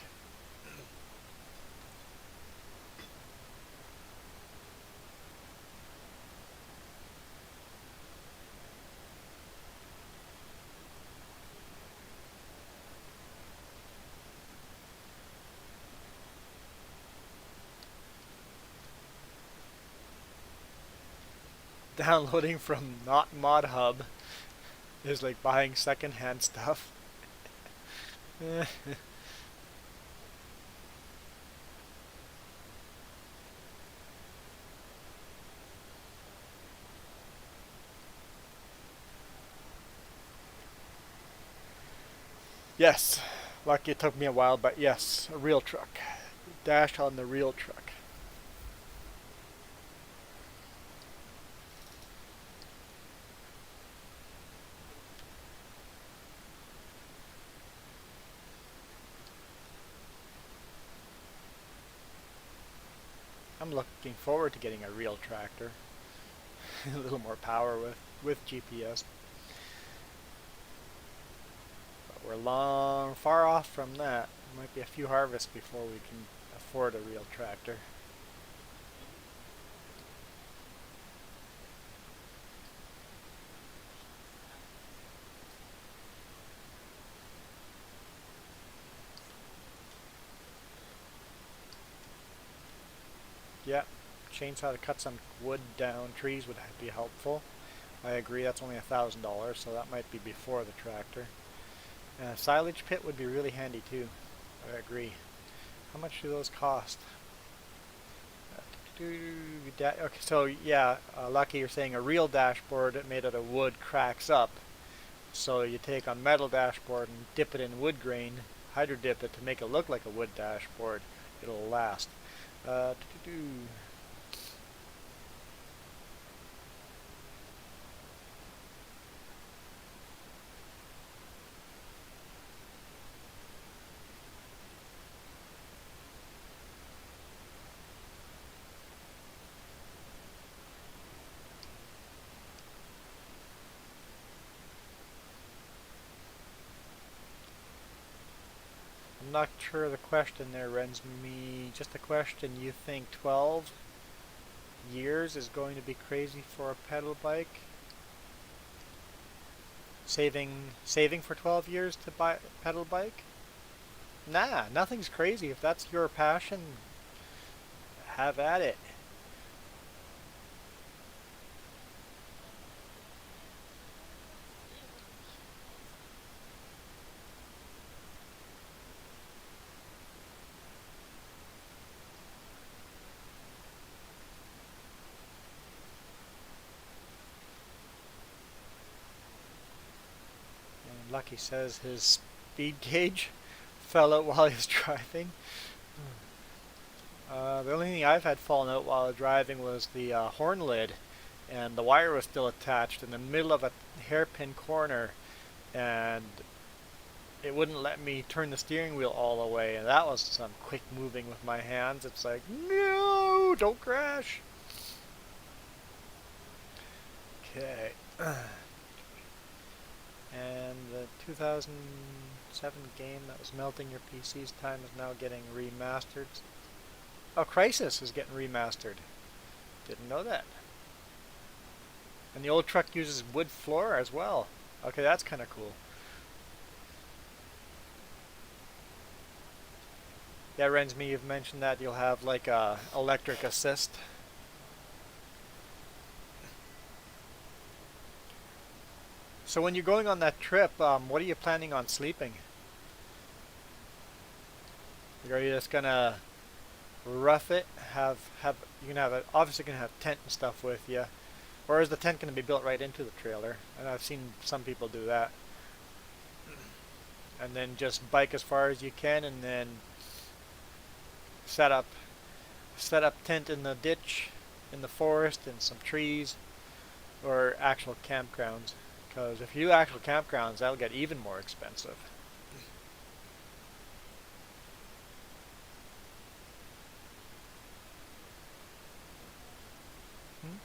Downloading from not mod hub is like buying secondhand stuff. Yes, lucky it took me a while, but yes, a real truck. Dash on the real truck. I'm looking forward to getting a real tractor. A little more power with GPS. But we're far off from that. Might be a few harvests before we can afford a real tractor. Yeah, chainsaw to cut some wood down, trees would be helpful. I agree, that's only $1,000, so that might be before the tractor. Silage pit would be really handy too. I agree. How much do those cost? Okay, so yeah, Lucky, you're saying a real dashboard made out of wood cracks up. So you take a metal dashboard and dip it in wood grain, hydro dip it to make it look like a wood dashboard. It'll last. Uh, I'm I'm not sure of the question there, Rensme. Just a question. You think 12 years is going to be crazy for a pedal bike? Saving for 12 years to buy a pedal bike? Nah, nothing's crazy. If that's your passion, have at it. And Lucky says his speed gauge fell out while he was driving. The only thing I've had fallen out while driving was the horn lid, and the wire was still attached in the middle of a hairpin corner, and it wouldn't let me turn the steering wheel all the way, and that was some quick moving with my hands. It's like, no, don't crash. Okay. And the 2007 game that was melting your PC's time is now getting remastered. Oh, Crisis is getting remastered. Didn't know that. And the old truck uses wood floor as well. Okay, that's kind of cool. Yeah, Rensme, you've mentioned that you'll have like a electric assist. So when you're going on that trip, what are you planning on sleeping? Are you just gonna rough it? You can have obviously gonna have tent and stuff with you, or is the tent gonna be built right into the trailer? And I've seen some people do that. And then just bike as far as you can, and then set up tent in the ditch, in the forest, in some trees, or actual campgrounds. Because if you do actual campgrounds, that'll get even more expensive. Hmm?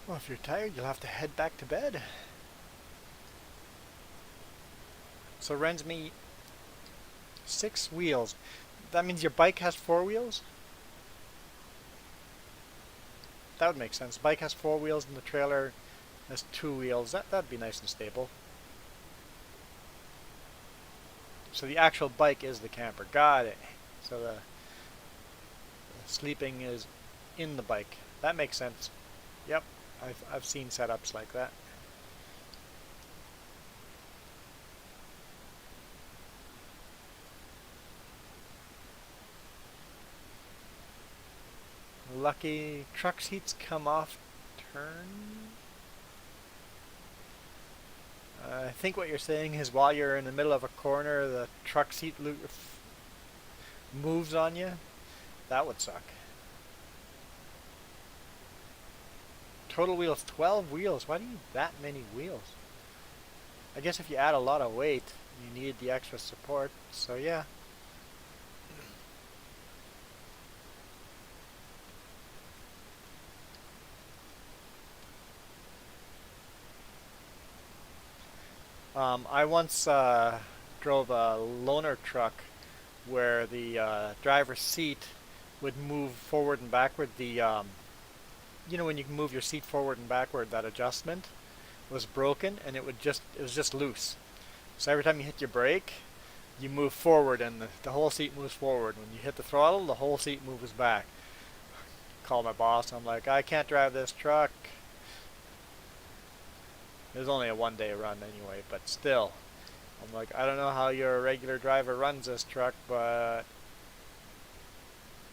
Well, if you're tired, you'll have to head back to bed. So Rensme, 6 wheels. That means your bike has 4 wheels? That would make sense. The bike has 4 wheels and the trailer has 2 wheels. That'd be nice and stable. So the actual bike is the camper. Got it. So the sleeping is in the bike. That makes sense. Yep. I've seen setups like that. Lucky truck seats come off turn. I think what you're saying is while you're in the middle of a corner, the truck seat moves on you. That would suck. Total wheels, 12 wheels. Why do you need that many wheels? I guess if you add a lot of weight, you need the extra support. So yeah. I once drove a loaner truck where the driver's seat would move forward and backward. You know when you can move your seat forward and backward, that adjustment was broken, and it was just loose. So every time you hit your brake, you move forward, and the whole seat moves forward. When you hit the throttle, the whole seat moves back. Call my boss. I'm like, I can't drive this truck. It was only a 1-day run anyway, but still, I'm like, I don't know how your regular driver runs this truck, but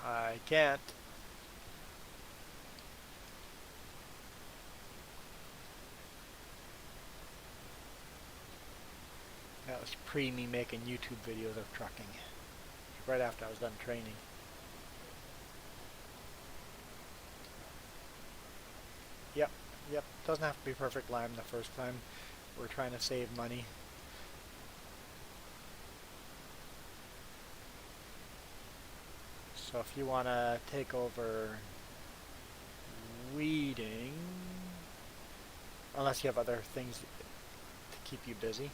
I can't. That was pre me making YouTube videos of trucking. Right after I was done training. Yep, yep. Doesn't have to be perfect lime the first time. We're trying to save money. So if you want to take over weeding, unless you have other things to keep you busy.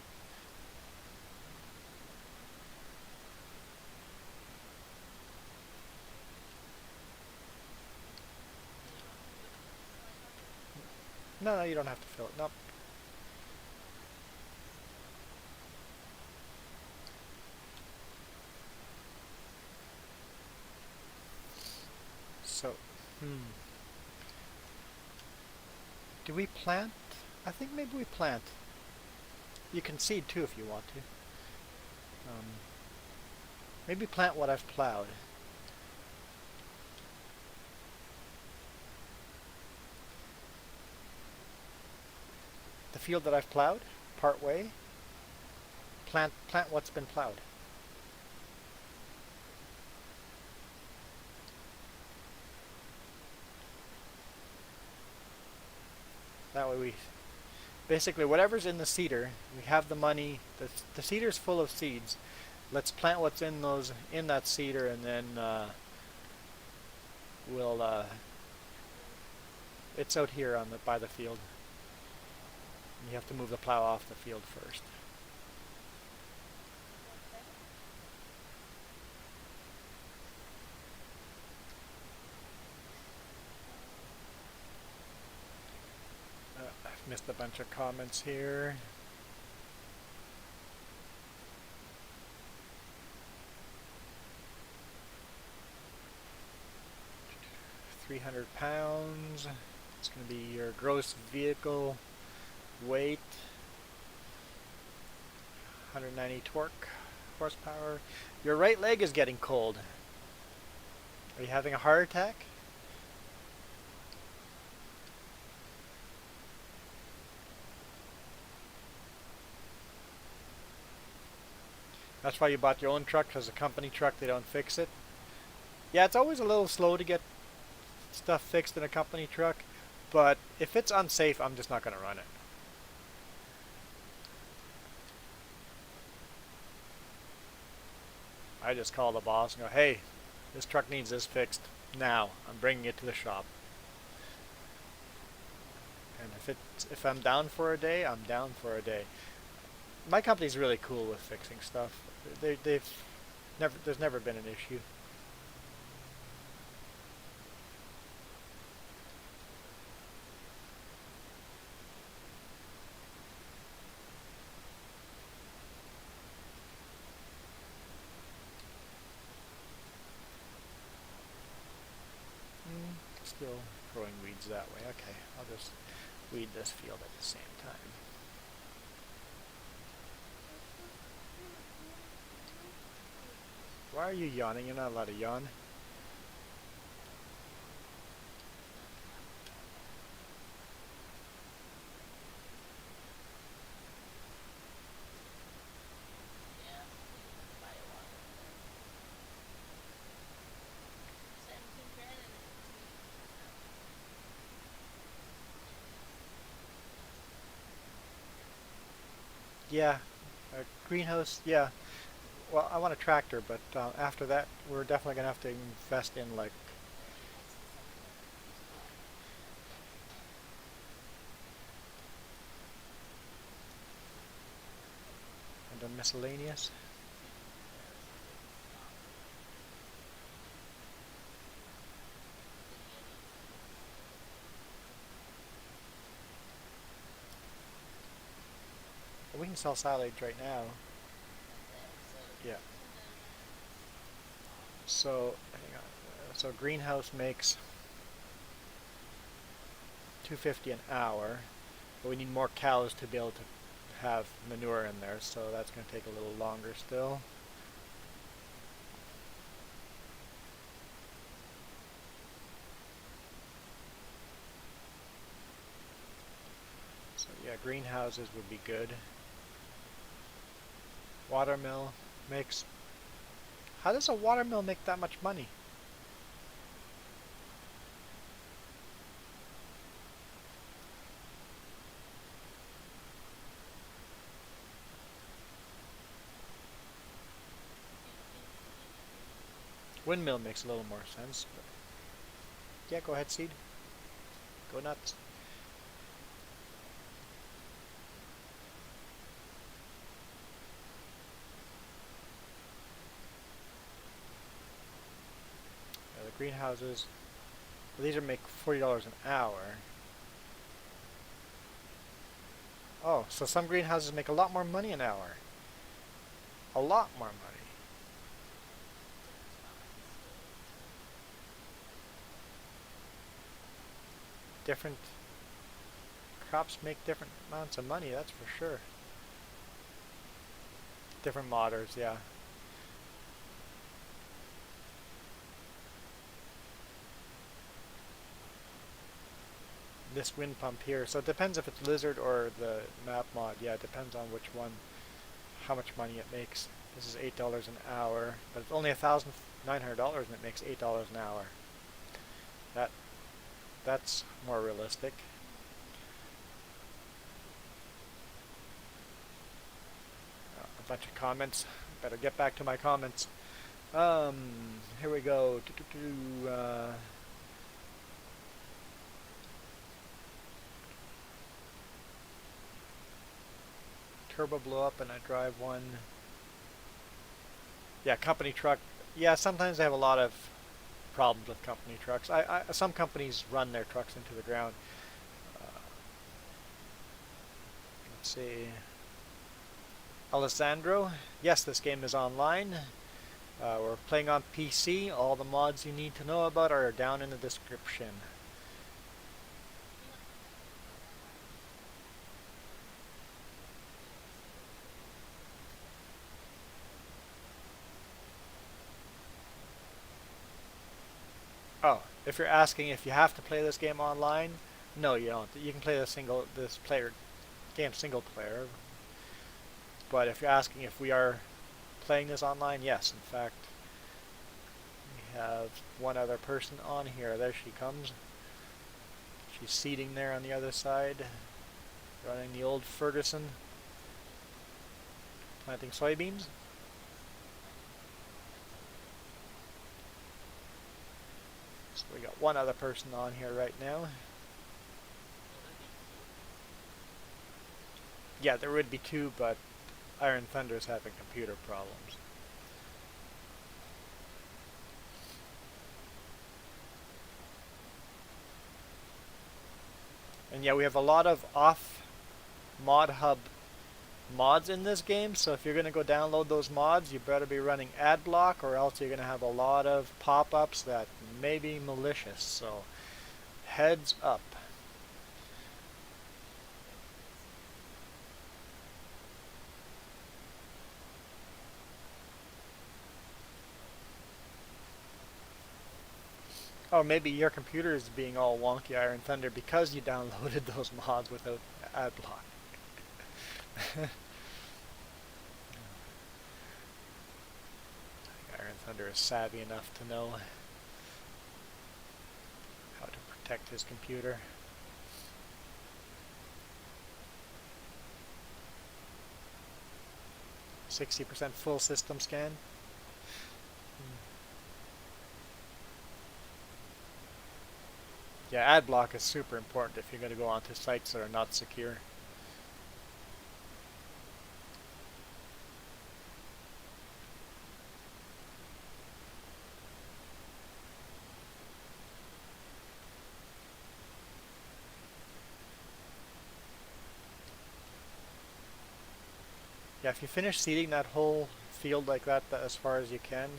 No, you don't have to fill it. Nope. So, do we plant? I think maybe we plant. You can seed too if you want to. Maybe plant what I've plowed. The field that I've plowed, part way. Plant what's been plowed. That way we, basically whatever's in the seeder, we have the money. The seeder's full of seeds. Let's plant what's in that seeder, and then we'll. It's out here by the field. You have to move the plow off the field first. I've missed a bunch of comments here. £300. It's going to be your gross vehicle weight. 190 torque, horsepower. Your right leg is getting cold. Are you having a heart attack? That's why you bought your own truck, because a company truck, they don't fix it. Yeah, it's always a little slow to get stuff fixed in a company truck, but if it's unsafe, I'm just not going to run it. I just call the boss and go, hey, this truck needs this fixed now. I'm bringing it to the shop. And if I'm down for a day, I'm down for a day. My company's really cool with fixing stuff. There's never been an issue. Still growing weeds that way. Okay, I'll just weed this field at the same time. Why are you yawning? You're not allowed to yawn. Yeah, a greenhouse, yeah. Well, I want a tractor, but after that, we're definitely going to have to invest in, like, and a miscellaneous. We can sell silage right now. Yeah. So, hang on. So greenhouse makes $2.50 an hour, but we need more cows to be able to have manure in there, so that's going to take a little longer still. So yeah, greenhouses would be good. Watermill makes... How does a watermill make that much money? Windmill makes a little more sense, but yeah, go ahead, Seed. Go nuts. The greenhouses, well, these are make $40 an hour. Oh, so some greenhouses make a lot more money an hour. A lot more money. Different crops make different amounts of money, that's for sure. Different modders, yeah. This wind pump here, so it depends if it's Lizard or the map mod. Yeah, it depends on which one, how much money it makes. This is $8 an hour, but it's only $1,900 and it makes $8 an hour. That's more realistic. A bunch of comments. Better get back to my comments. Here we go. Turbo blow up and I drive one. Yeah, company truck. Yeah, sometimes they have a lot of problems with company trucks. Some companies run their trucks into the ground. Let's see. Alessandro, yes, this game is online. We're playing on PC. All the mods you need to know about are down in the description. Oh, if you're asking if you have to play this game online, no, you don't. You can play this game single player. But if you're asking if we are playing this online, yes. In fact, we have one other person on here. There she comes. She's seating there on the other side, running the old Ferguson, planting soybeans. So we got one other person on here right now. Yeah, there would be two, but Iron Thunder's having computer problems. And yeah, we have a lot of off Mod Hub mods in this game, so if you're going to go download those mods, you better be running AdBlock, or else you're going to have a lot of pop-ups that may be malicious, so heads up. Oh, maybe your computer is being all wonky, Iron Thunder, because you downloaded those mods without AdBlock. Iron Thunder is savvy enough to know how to protect his computer. %60 full system scan. Yeah, AdBlock is super important if you're going to go onto sites that are not secure. Yeah, if you finish seeding that whole field like that as far as you can,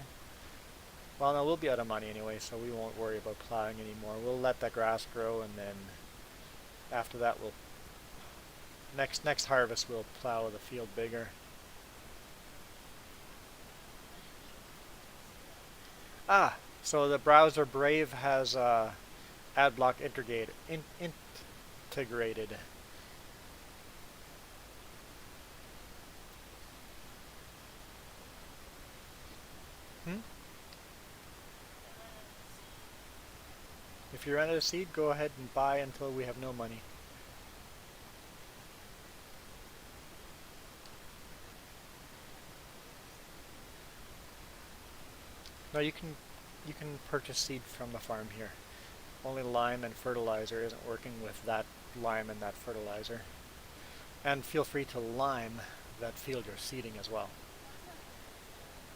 well, no, we'll be out of money anyway, so we won't worry about plowing anymore. We'll let that grass grow, and then after that we'll Next harvest we'll plow the field bigger. Ah, so the browser Brave has ad block integrated. Hmm? If you're out of seed, go ahead and buy until we have no money. No, you can purchase seed from the farm here. Only lime and fertilizer isn't working with that lime and that fertilizer. And feel free to lime that field you're seeding as well.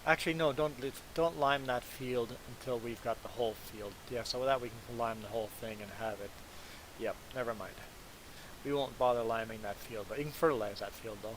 Actually, no, don't lime that field until we've got the whole field. Yeah, so with that we can lime the whole thing and have it. Yep, never mind. We won't bother liming that field, but you can fertilize that field though.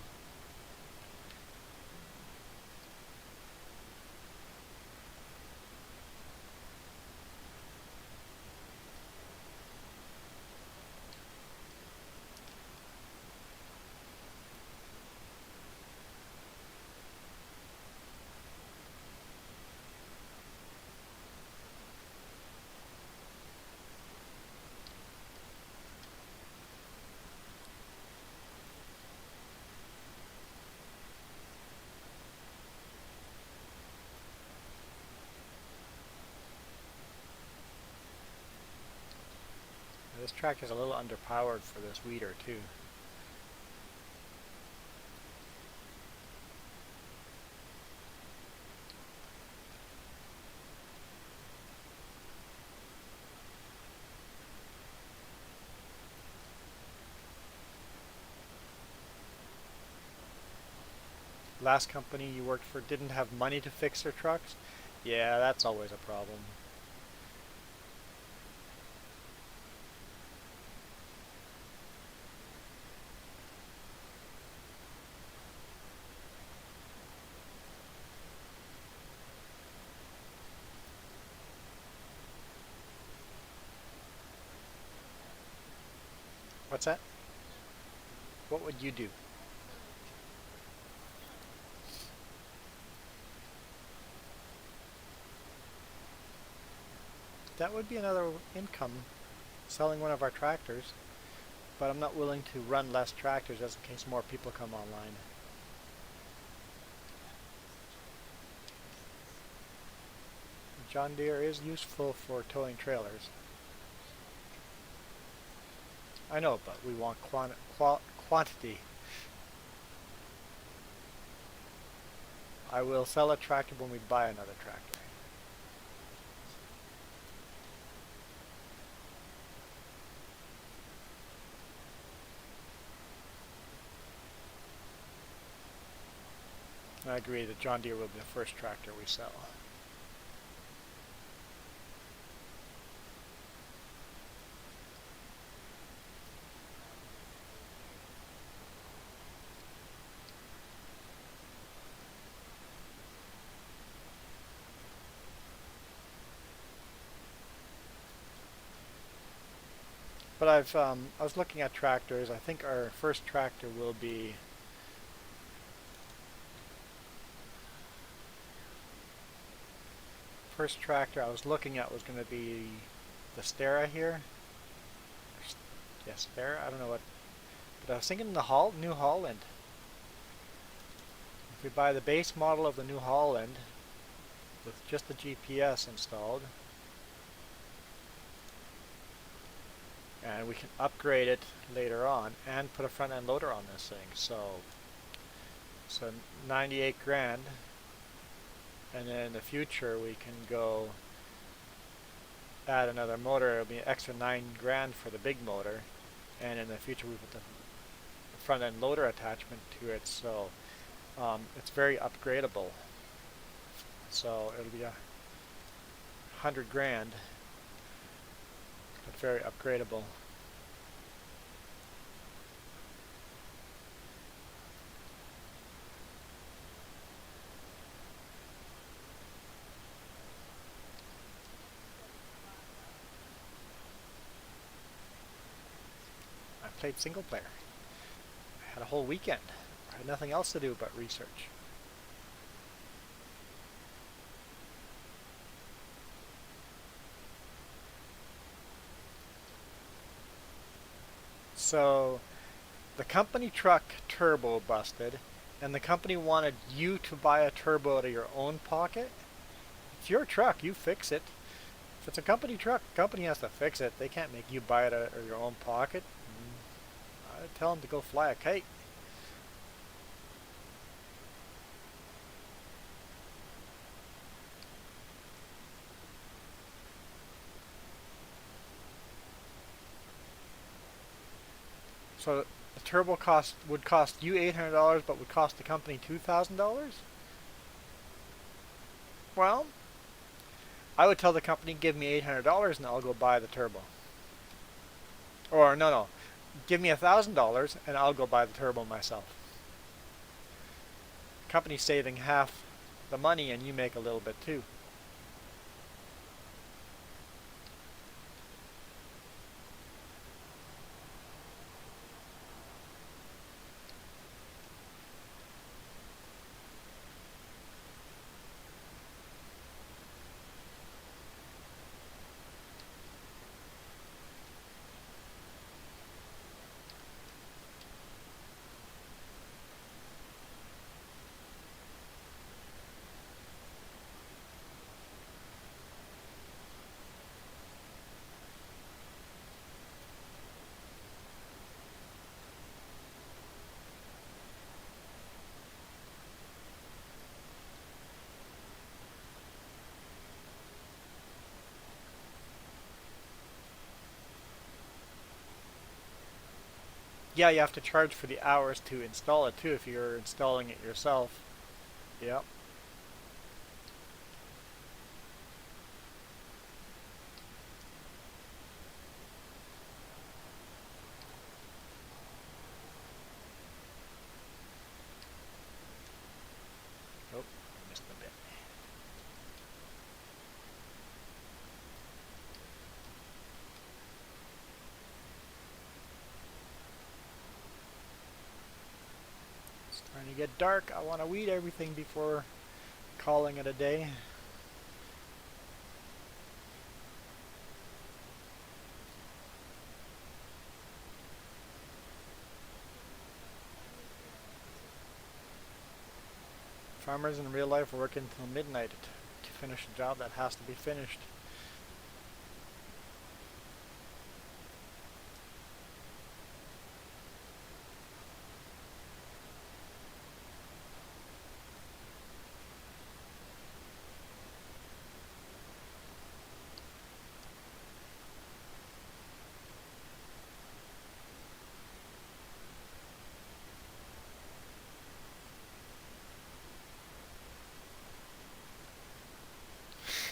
This tractor's a little underpowered for this weeder too. Last company you worked for didn't have money to fix their trucks? Yeah, that's always a problem. What's that? What would you do? That would be another income, selling one of our tractors, but I'm not willing to run less tractors just in case more people come online. John Deere is useful for towing trailers. I know, but we want quantity. I will sell a tractor when we buy another tractor. I agree that John Deere will be the first tractor we sell. But I was looking at tractors. I think our first tractor will be first tractor I was looking at was going to be the Stera here. Yes, Stera. I don't know what, but I was thinking the New Holland. If we buy the base model of the New Holland with just the GPS installed, and we can upgrade it later on and put a front end loader on this thing. So 98 grand, and then in the future we can go add another motor. It'll be an extra 9 grand for the big motor, and in the future we put the front end loader attachment to it. So it's very upgradable. So it'll be 100 grand, but very upgradable. I played single player. had a whole weekend. I had nothing else to do but research. So the company truck turbo busted, and the company wanted you to buy a turbo out of your own pocket. It's your truck, you fix it. If it's a company truck, the company has to fix it. They can't make you buy it out of your own pocket. I tell them to go fly a kite. So the turbo would cost you $800, but would cost the company $2,000. Well, I would tell the company, give me $800 and I'll go buy the turbo. Or no, give me $1,000 and I'll go buy the turbo myself. The company's saving half the money and you make a little bit too. Yeah, you have to charge for the hours to install it too if you're installing it yourself. Yep. Oh, I missed a bit. It's starting to get dark. I want to weed everything before calling it a day. Farmers in real life work until midnight to finish a job that has to be finished.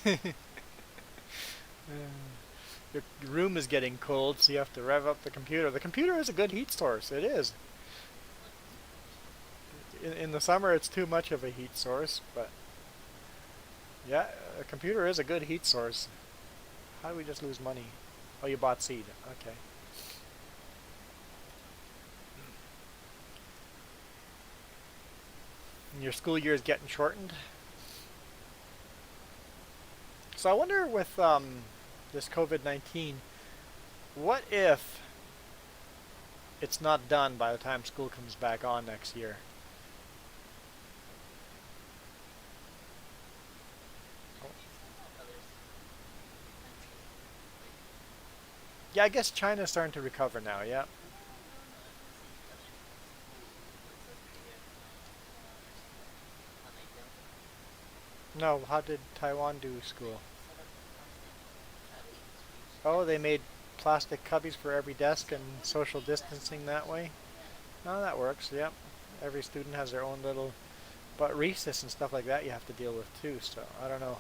Your room is getting cold, so you have to rev up the computer. The computer is a good heat source. It is. In the summer, it's too much of a heat source, but yeah, a computer is a good heat source. How do we just lose money? Oh, you bought seed. Okay. And your school year is getting shortened. So I wonder with this COVID-19, what if it's not done by the time school comes back on next year? Yeah, I guess China's starting to recover now, yeah. No, how did Taiwan do school? Oh, they made plastic cubbies for every desk and social distancing that way? Oh, that works, yep. Every student has their own little... But recess and stuff like that you have to deal with too, so I don't know.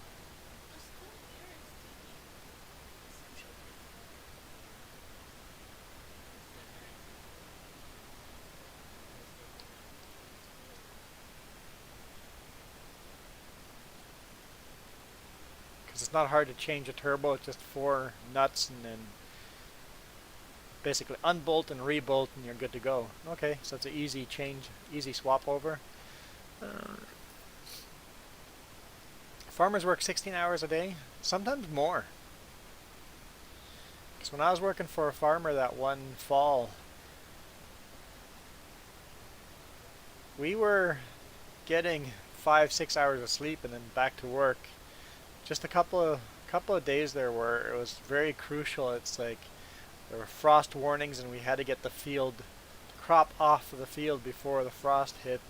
Because it's not hard to change a turbo, it's just four nuts and then basically unbolt and rebolt and you're good to go. Okay, so it's an easy change, easy swap over. Farmers work 16 hours a day, sometimes more. Because when I was working for a farmer that one fall, we were getting 5-6 hours of sleep and then back to work. Just a couple of days there where it was very crucial. It's like there were frost warnings and we had to get the crop off of the field before the frost hit.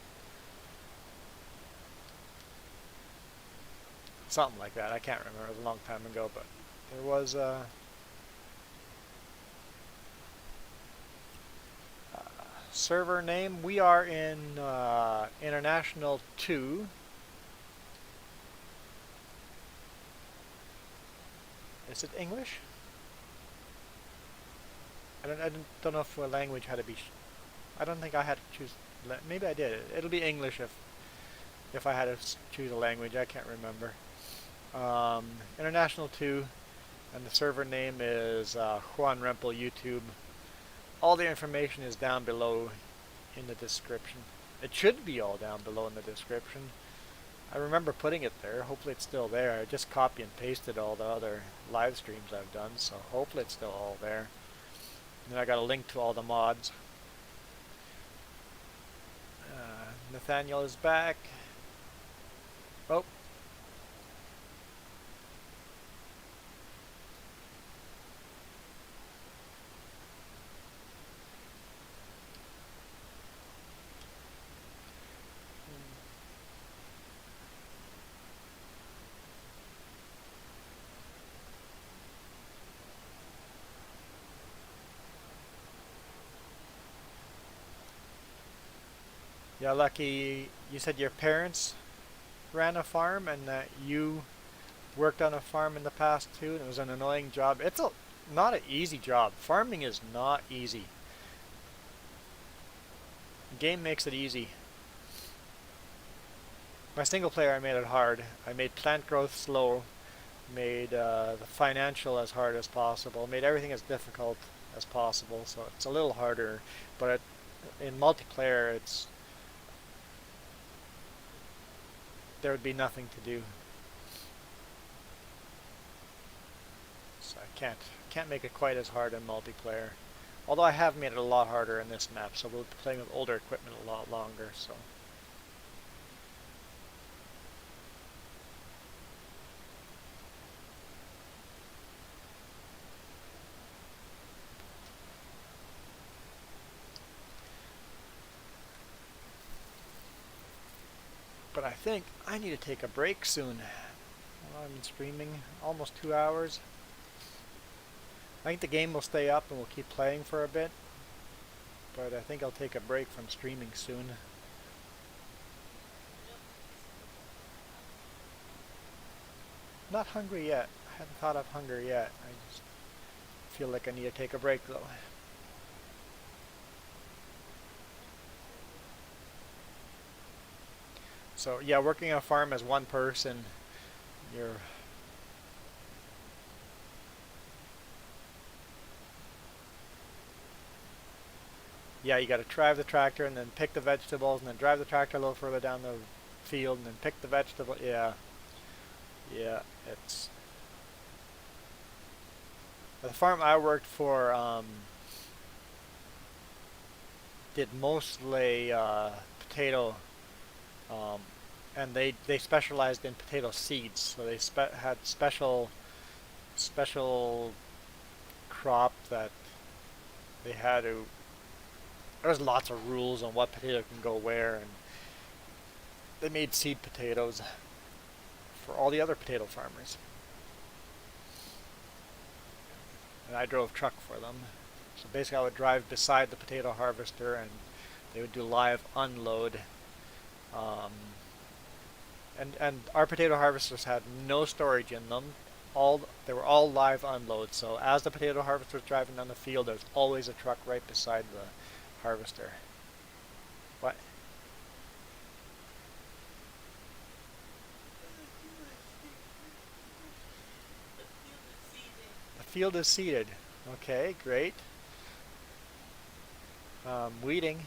Something like that. I can't remember. It was a long time ago, but there was server name. We are in International 2. Is it English? I don't know if a language had to be. I don't think I had to choose. Maybe I did. It'll be English if I had to choose a language. I can't remember. International 2, and the server name is Juan Rempel YouTube. All the information is down below in the description. It should be all down below in the description. I remember putting it there. Hopefully it's still there. I just copy and pasted all the other live streams I've done, so hopefully it's still all there. And then I got a link to all the mods. Nathaniel is back. Oh. Yeah, Lucky, you said your parents ran a farm and that you worked on a farm in the past too, and it was an annoying job. It's not an easy job. Farming is not easy. The game makes it easy. My single player, I made it hard. I made plant growth slow, made the financial as hard as possible, made everything as difficult as possible, so it's a little harder. But in multiplayer, there would be nothing to do. So I can't make it quite as hard in multiplayer. Although I have made it a lot harder in this map, so we'll be playing with older equipment a lot longer, so. But I think I need to take a break soon. Well, I've been streaming almost 2 hours. I think the game will stay up and we'll keep playing for a bit. But I think I'll take a break from streaming soon. Not hungry yet. I haven't thought of hunger yet. I just feel like I need to take a break though. So yeah, working on a farm as one person, you're yeah, you got to drive the tractor and then pick the vegetables and then drive the tractor a little further down the field and then pick the vegetable. Yeah, yeah, it's the farm I worked for did mostly potato, um, and they specialized in potato seeds, so they had special crop that they had to. There's lots of rules on what potato can go where, and they made seed potatoes for all the other potato farmers. And I drove truck for them. So basically I would drive beside the potato harvester and they would do live unload. Um, and our potato harvesters had no storage in them. They were all live unload. So as the potato harvester was driving down the field, there's always a truck right beside the harvester. What? The field is seeded. Okay, great. weeding,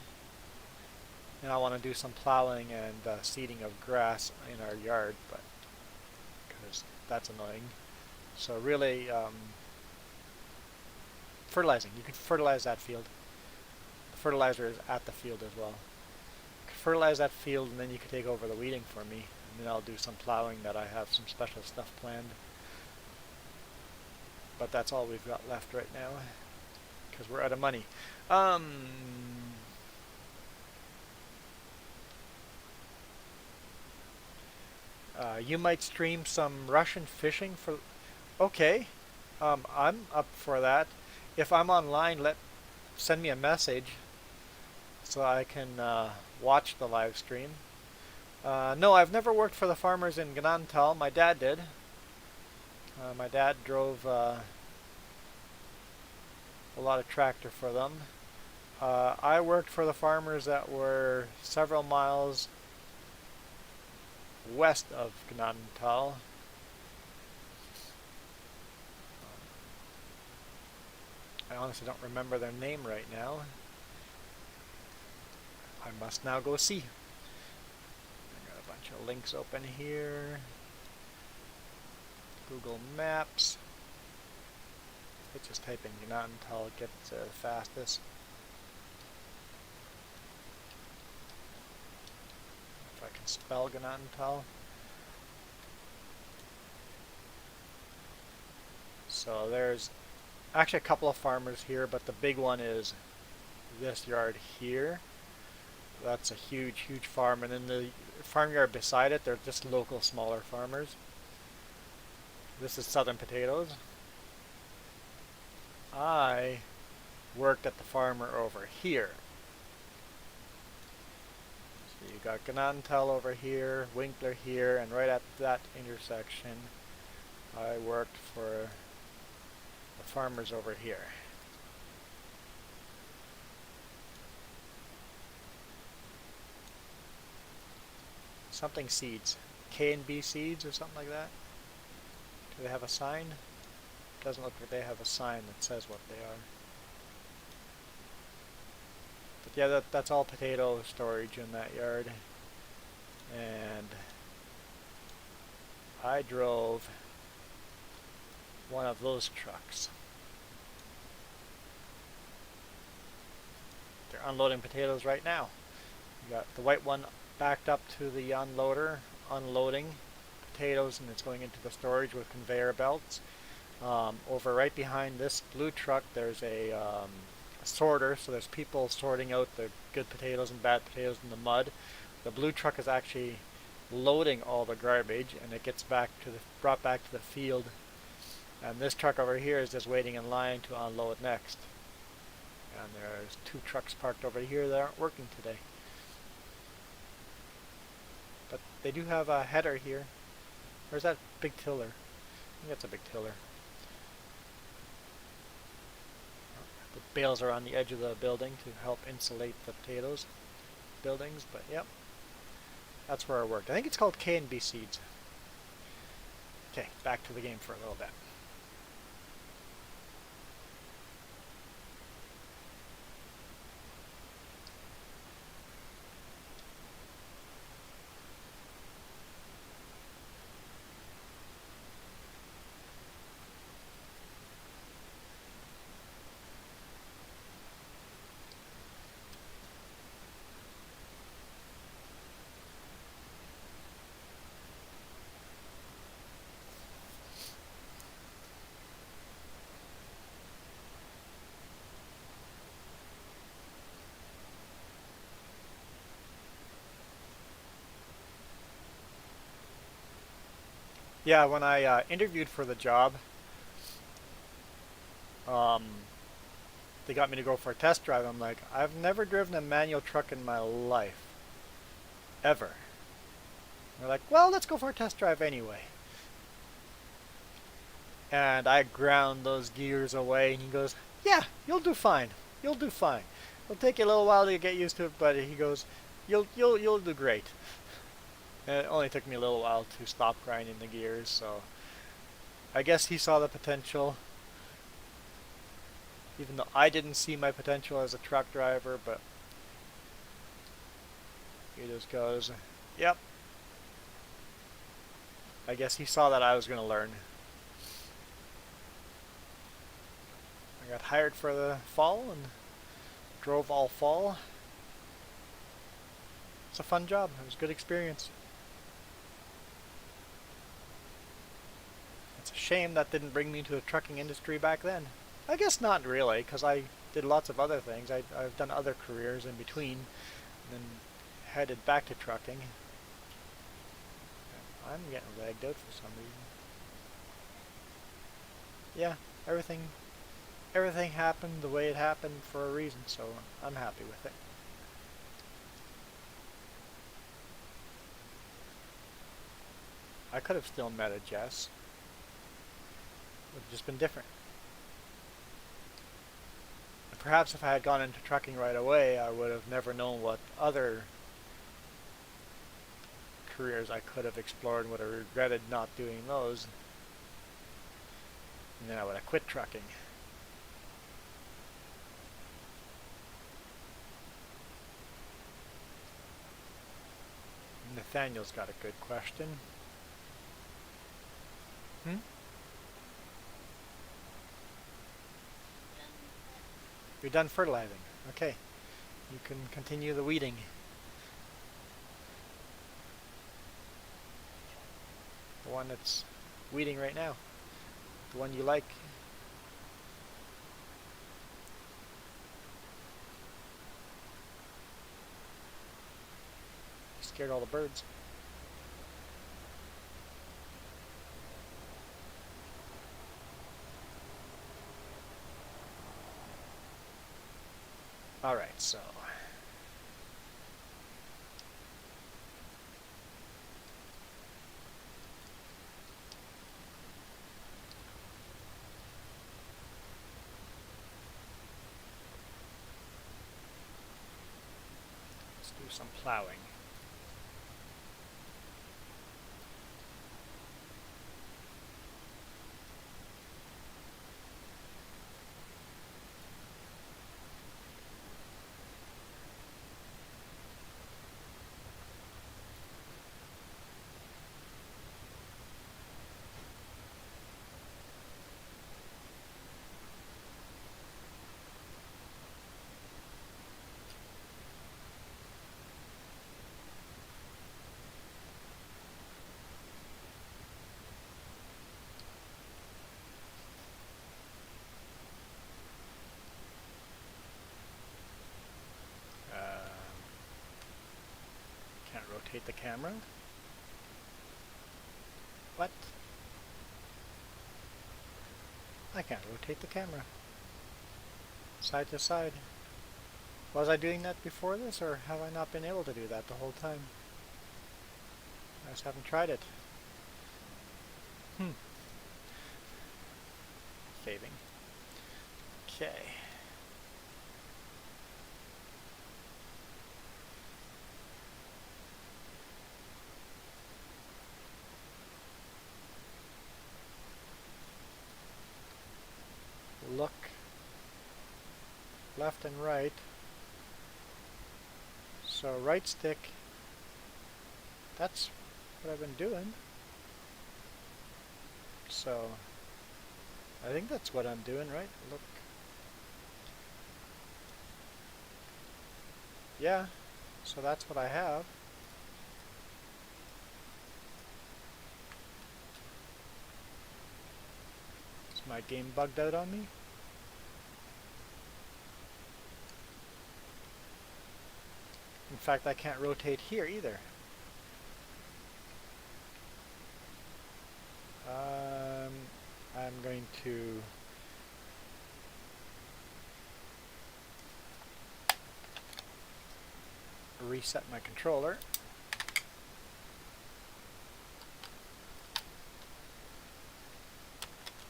and I want to do some plowing and seeding of grass in our yard, but because that's annoying. So really, fertilizing. You can fertilize that field. The fertilizer is at the field as well. Fertilize that field, and then you can take over the weeding for me, and then I'll do some plowing that I have some special stuff planned. But that's all we've got left right now, because we're out of money. You might stream some Russian fishing for... Okay, I'm up for that. If I'm online, send me a message so I can watch the live stream. No, I've never worked for the farmers in Gnantal. My dad did. My dad drove a lot of tractor for them. I worked for the farmers that were several miles west of Gnantal. I honestly don't remember their name right now. I must now go see. I got a bunch of links open here. Google Maps. Let's just type in Gnantal, get it the fastest. If I can spell Gnantal. So there's actually a couple of farmers here, but the big one is this yard here. That's a huge, huge farm, and then the farmyard beside it, they're just local smaller farmers. This is Southern Potatoes. I worked at the farmer over here. So you got Gnantal over here, Winkler here, and right at that intersection, I worked for the farmers over here. Something seeds. K&B seeds or something like that. Do they have a sign? Doesn't look like they have a sign that says what they are. But yeah, that's all potato storage in that yard. And I drove one of those trucks. They're unloading potatoes right now. You got the white one backed up to the unloader, unloading potatoes, and it's going into the storage with conveyor belts. Over right behind this blue truck, there's a sorter, so there's people sorting out the good potatoes and bad potatoes in the mud. The blue truck is actually loading all the garbage, and it gets brought back to the field. And this truck over here is just waiting in line to unload next. And there's two trucks parked over here that aren't working today. But they do have a header here. Where's that big tiller? I think that's a big tiller. The bales are on the edge of the building to help insulate the potatoes buildings, but yep. That's where I worked. I think it's called K&B Seeds. Okay, back to the game for a little bit. Yeah, when I interviewed for the job, um, they got me to go for a test drive. I'm like, I've never driven a manual truck in my life. Ever. They're like, well, let's go for a test drive anyway. And I ground those gears away, and he goes, yeah, you'll do fine. You'll do fine. It'll take you a little while to get used to it, but he goes, you'll do great. And it only took me a little while to stop grinding the gears, so I guess he saw the potential. Even though I didn't see my potential as a truck driver, but he just goes, yep. I guess he saw that I was going to learn. I got hired for the fall and drove all fall. It's a fun job. It was a good experience. It's a shame that didn't bring me to the trucking industry back then. I guess not really, because I did lots of other things. I've done other careers in between, and then headed back to trucking. I'm getting lagged out for some reason. Yeah, everything happened the way it happened for a reason, so I'm happy with it. I could have still met a Jess. It would have just been different. Perhaps if I had gone into trucking right away, I would have never known what other careers I could have explored and would have regretted not doing those. And then I would have quit trucking. Nathaniel's got a good question. You're done fertilizing. Okay. You can continue the weeding. The one that's weeding right now. The one you like. You scared all the birds. Alright, so let's do some plowing. Can't rotate the camera. What? I can't rotate the camera. Side to side. Was I doing that before this, or have I not been able to do that the whole time? I just haven't tried it. Saving. Okay. Look left and right. So right stick, that's what I've been doing. So I think that's what I'm doing, right? Look. Yeah, so that's what I have. Is my game bugged out on me? In fact, I can't rotate here either. I'm going to reset my controller.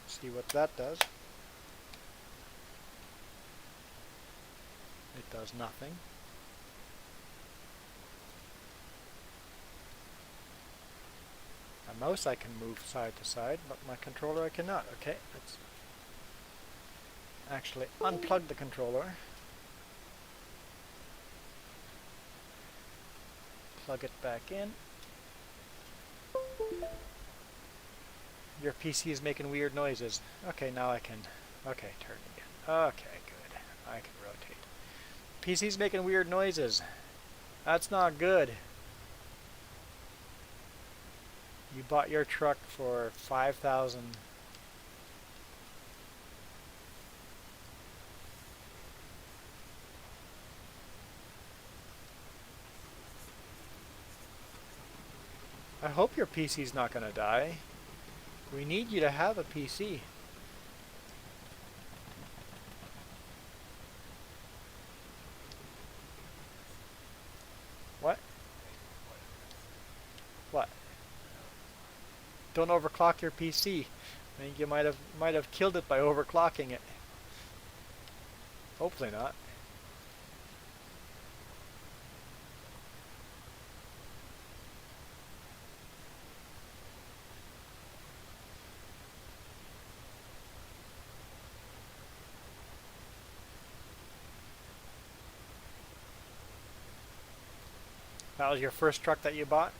See what that does. It does nothing. My mouse I can move side to side, but my controller I cannot. Okay, let's actually unplug the controller. Plug it back in. Your PC is making weird noises. Okay, now I can... Okay, turn again. Okay, good. I can rotate. PC's making weird noises. That's not good. You bought your truck for 5,000. I hope your PC's not going to die. We need you to have a PC. What? What? Don't overclock your PC. I think you might have killed it by overclocking it. Hopefully not. That was your first truck that you bought?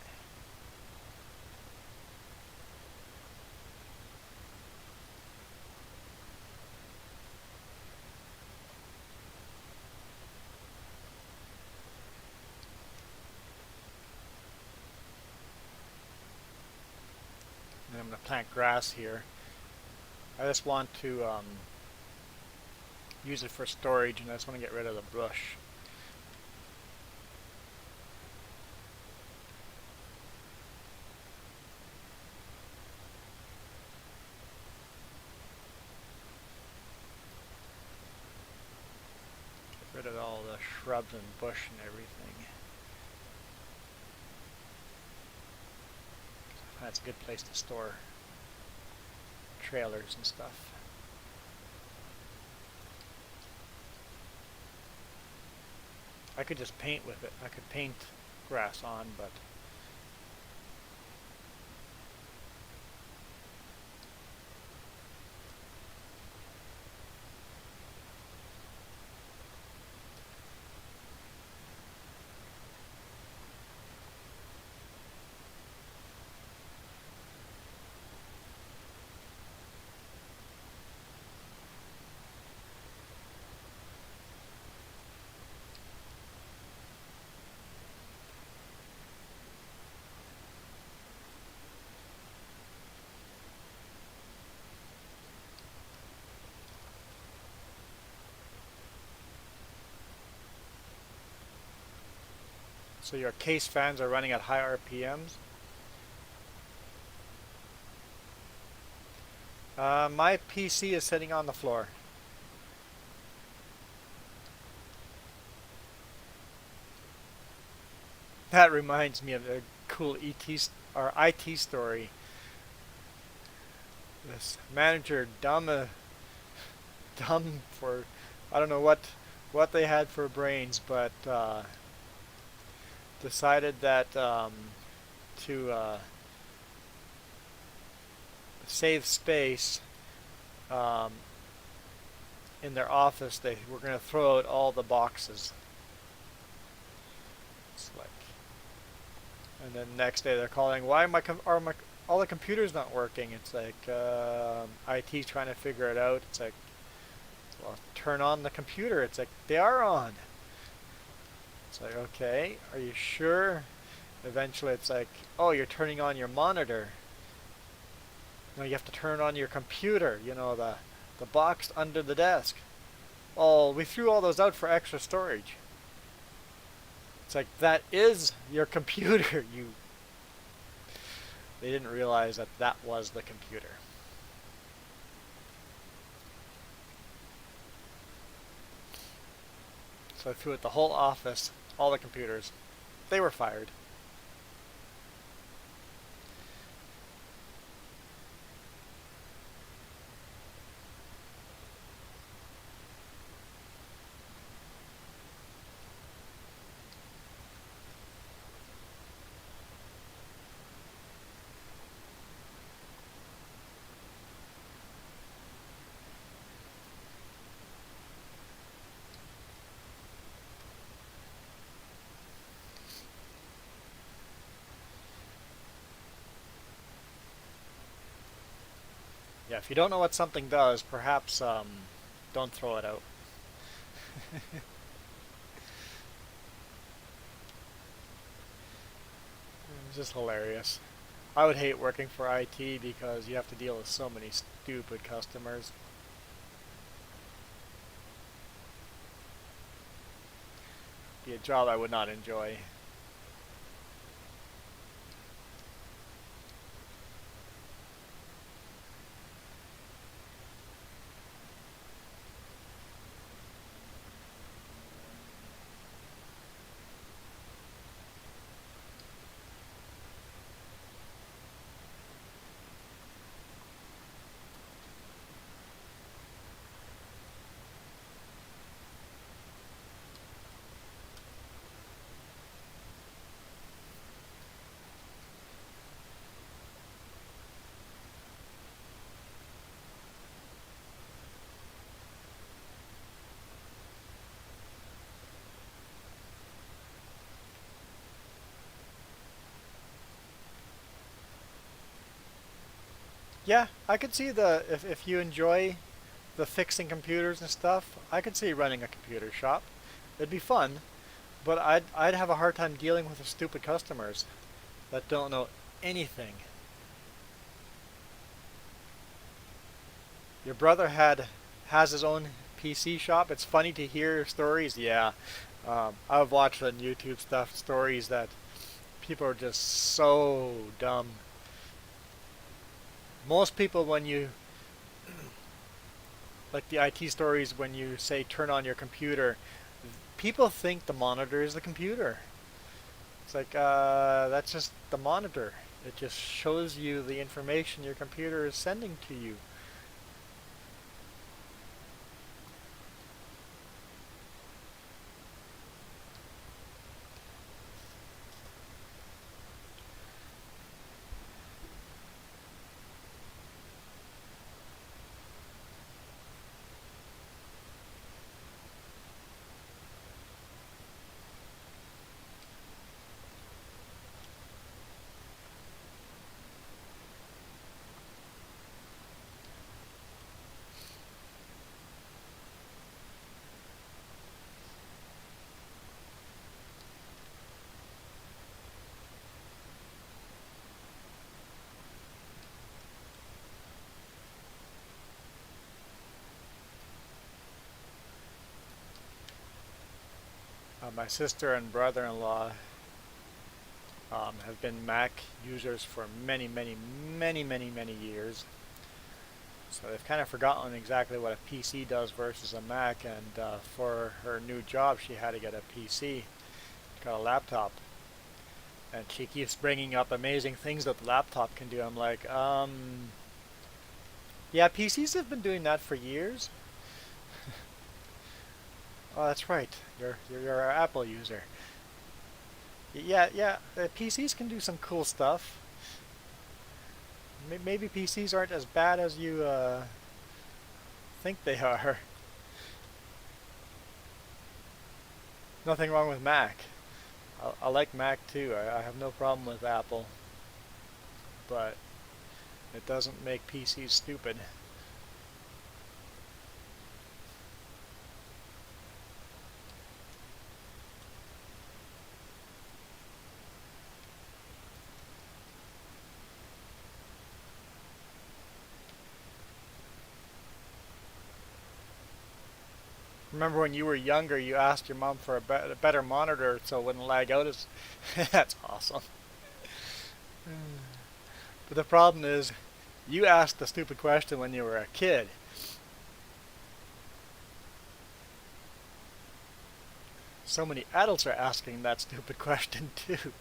And I'm going to plant grass here. I just want to use it for storage, and I just want to get rid of the brush. Get rid of all the shrubs and bush and everything. That's a good place to store trailers and stuff. I could just paint with it. I could paint grass on, but so your case fans are running at high RPMs. My PC is sitting on the floor. That reminds me of a cool or IT story. This manager, dumb for, I don't know what they had for brains, but decided that to save space in their office, they were going to throw out all the boxes. It's like, and then next day they're calling, why are all the computers not working? It's like IT's trying to figure it out. It's like, well, turn on the computer. It's like, they are on. It's like, okay, are you sure? Eventually it's like, oh, you're turning on your monitor. No, you have to turn on your computer, you know, the box under the desk. Oh, we threw all those out for extra storage. It's like, that is your computer. They didn't realize that that was the computer. So I threw at the whole office, all the computers. They were fired. Yeah, if you don't know what something does, perhaps don't throw it out. It's just hilarious. I would hate working for IT because you have to deal with so many stupid customers. Be a job I would not enjoy. Yeah, I could see if you enjoy the fixing computers and stuff, I could see running a computer shop. It'd be fun, but I'd have a hard time dealing with the stupid customers that don't know anything. Your brother has his own PC shop. It's funny to hear stories. Yeah, I've watched on YouTube stuff stories that people are just so dumb. Most people, when you like the IT stories, when you say turn on your computer, people think the monitor is the computer. It's like that's just the monitor. It just shows you the information your computer is sending to you. My sister and brother-in-law have been Mac users for many, many, many, many, many years. So they've kind of forgotten exactly what a PC does versus a Mac. And for her new job, she had to get a PC, got a laptop. And she keeps bringing up amazing things that the laptop can do. I'm like, yeah, PCs have been doing that for years. Oh, that's right. You're our Apple user. Yeah, yeah. PCs can do some cool stuff. Maybe PCs aren't as bad as you think they are. Nothing wrong with Mac. I like Mac too. I have no problem with Apple, but it doesn't make PCs stupid. Remember when you were younger, you asked your mom for a better monitor so it wouldn't lag out as. That's awesome. But the problem is, you asked the stupid question when you were a kid. So many adults are asking that stupid question too.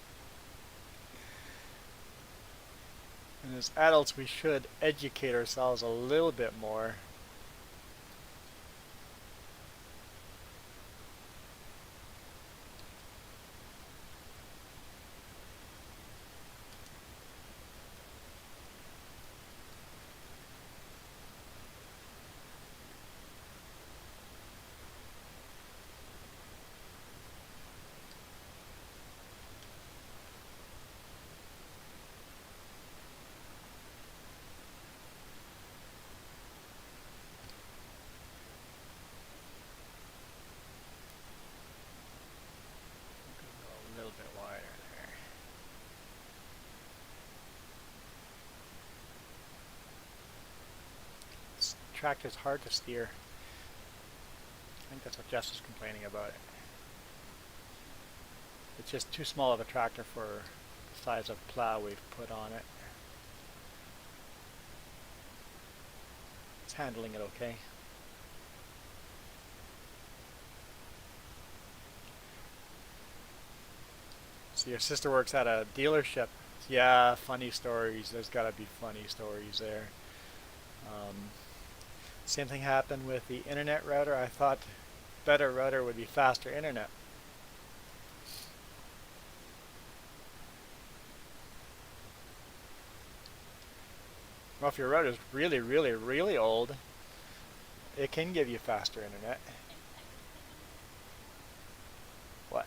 And as adults, we should educate ourselves a little bit more. tractor's hard to steer. I think that's what Jess is complaining about. It's just too small of a tractor for the size of plow we've put on it. It's handling it okay. So your sister works at a dealership. Yeah, funny stories. There's got to be funny stories there. Same thing happened with the internet router. I thought better router would be faster internet. Well, if your router is really, really, really old, it can give you faster internet. What?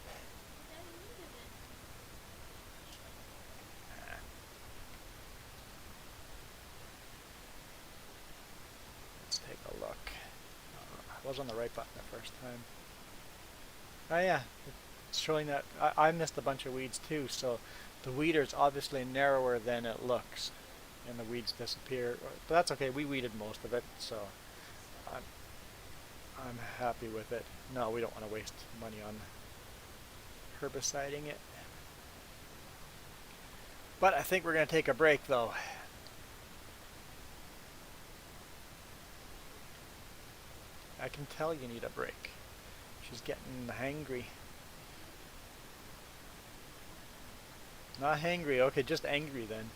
Let's take a look. I was on the right button the first time. Oh yeah, it's showing that I missed a bunch of weeds too, so the weeder's obviously narrower than it looks, and the weeds disappear. But that's okay, we weeded most of it, so I'm happy with it. No, we don't want to waste money on herbiciding it. But I think we're going to take a break though. I can tell you need a break. She's getting hangry. Not hangry, okay, just angry then.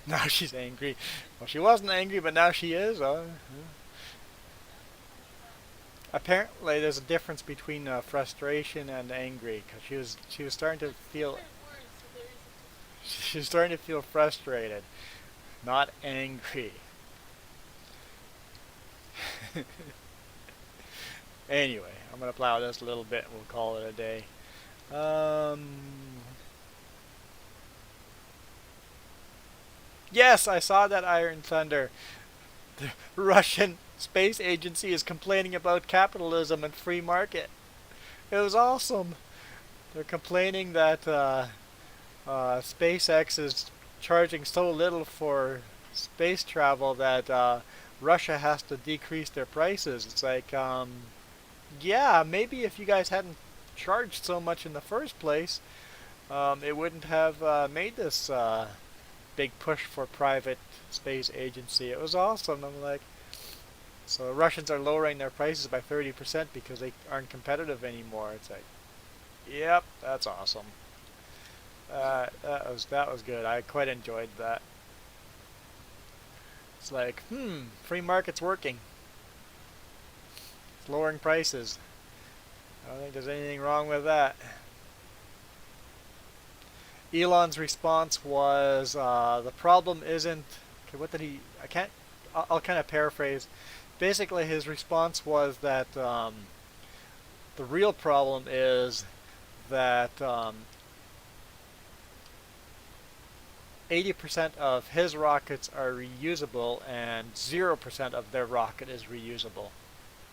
Now she's angry. Well, she wasn't angry, but now she is. Apparently, there's a difference between frustration and angry, because she was starting to feel frustrated, not angry. Anyway, I'm gonna plow this a little bit and we'll call it a day. Yes, I saw that Iron Thunder. The Russian space agency is complaining about capitalism and free market. It was awesome. They're complaining that SpaceX is charging so little for space travel that Russia has to decrease their prices. It's like, yeah, maybe if you guys hadn't charged so much in the first place, it wouldn't have made this big push for private space agency. It was awesome. I'm like, so the Russians are lowering their prices by 30% because they aren't competitive anymore. It's like, yep, that's awesome. That was good. I quite enjoyed that. It's like, free market's working. It's lowering prices. I don't think there's anything wrong with that. Elon's response was, the problem isn't, okay, what did he, I can't, I'll kind of paraphrase. Basically his response was that the real problem is that 80% of his rockets are reusable and 0% of their rocket is reusable.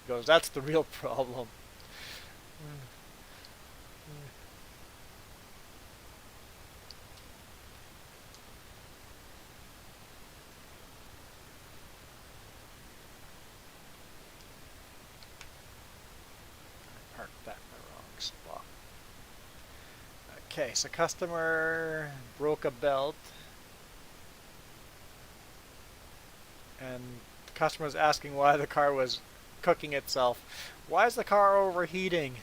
He goes, that's the real problem. Parked that in the wrong spot. Okay, so customer broke a belt. And the customer was asking why the car was cooking itself. Why is the car overheating?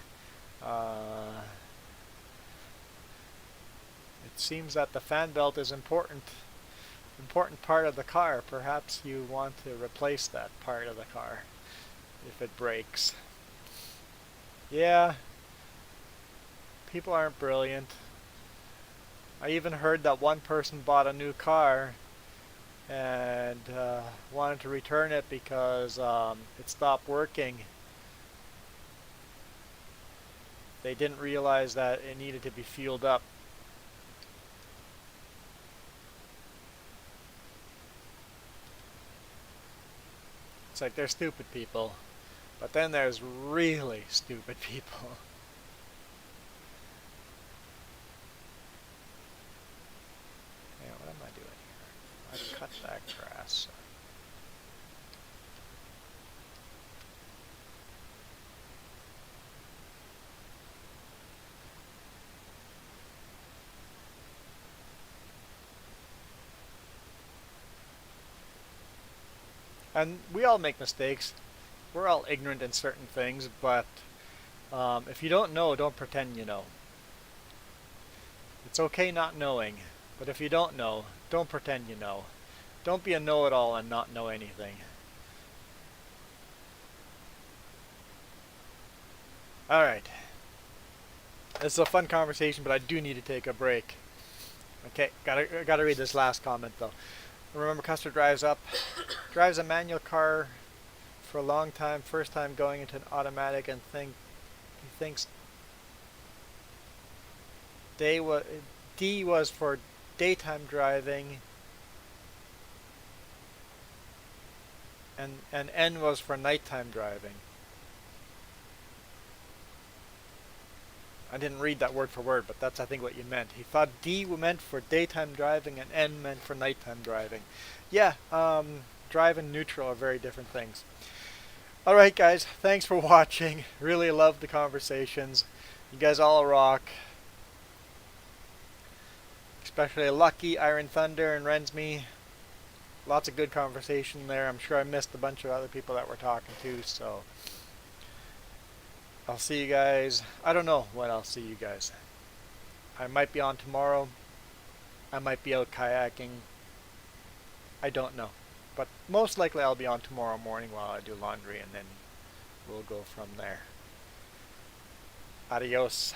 It seems that the fan belt is important part of the car. Perhaps you want to replace that part of the car if it breaks. Yeah, people aren't brilliant. I even heard that one person bought a new car and wanted to return it because it stopped working. They didn't realize that it needed to be fueled up. It's like they're stupid people, but then there's really stupid people. Yeah, what am I doing here? And we all make mistakes. We're all ignorant in certain things, but if you don't know, don't pretend you know. It's okay not knowing, but if you don't know, don't pretend you know. Don't be a know-it-all and not know anything. Alright. This is a fun conversation, but I do need to take a break. Okay, gotta read this last comment though. Remember, Custer drives a manual car for a long time, first time going into an automatic, and he thinks D was for daytime driving, and N was for nighttime driving. I didn't read that word for word, but that's I think what you meant. He thought D meant for daytime driving and N meant for nighttime driving. Yeah, drive and neutral are very different things. Alright guys, thanks for watching. Really love the conversations. You guys all rock. Especially Lucky, Iron Thunder, and Rensme. Lots of good conversation there. I'm sure I missed a bunch of other people that we're talking to, so I'll see you guys. I don't know when I'll see you guys. I might be on tomorrow. I might be out kayaking. I don't know. But most likely I'll be on tomorrow morning while I do laundry, and then we'll go from there. Adios.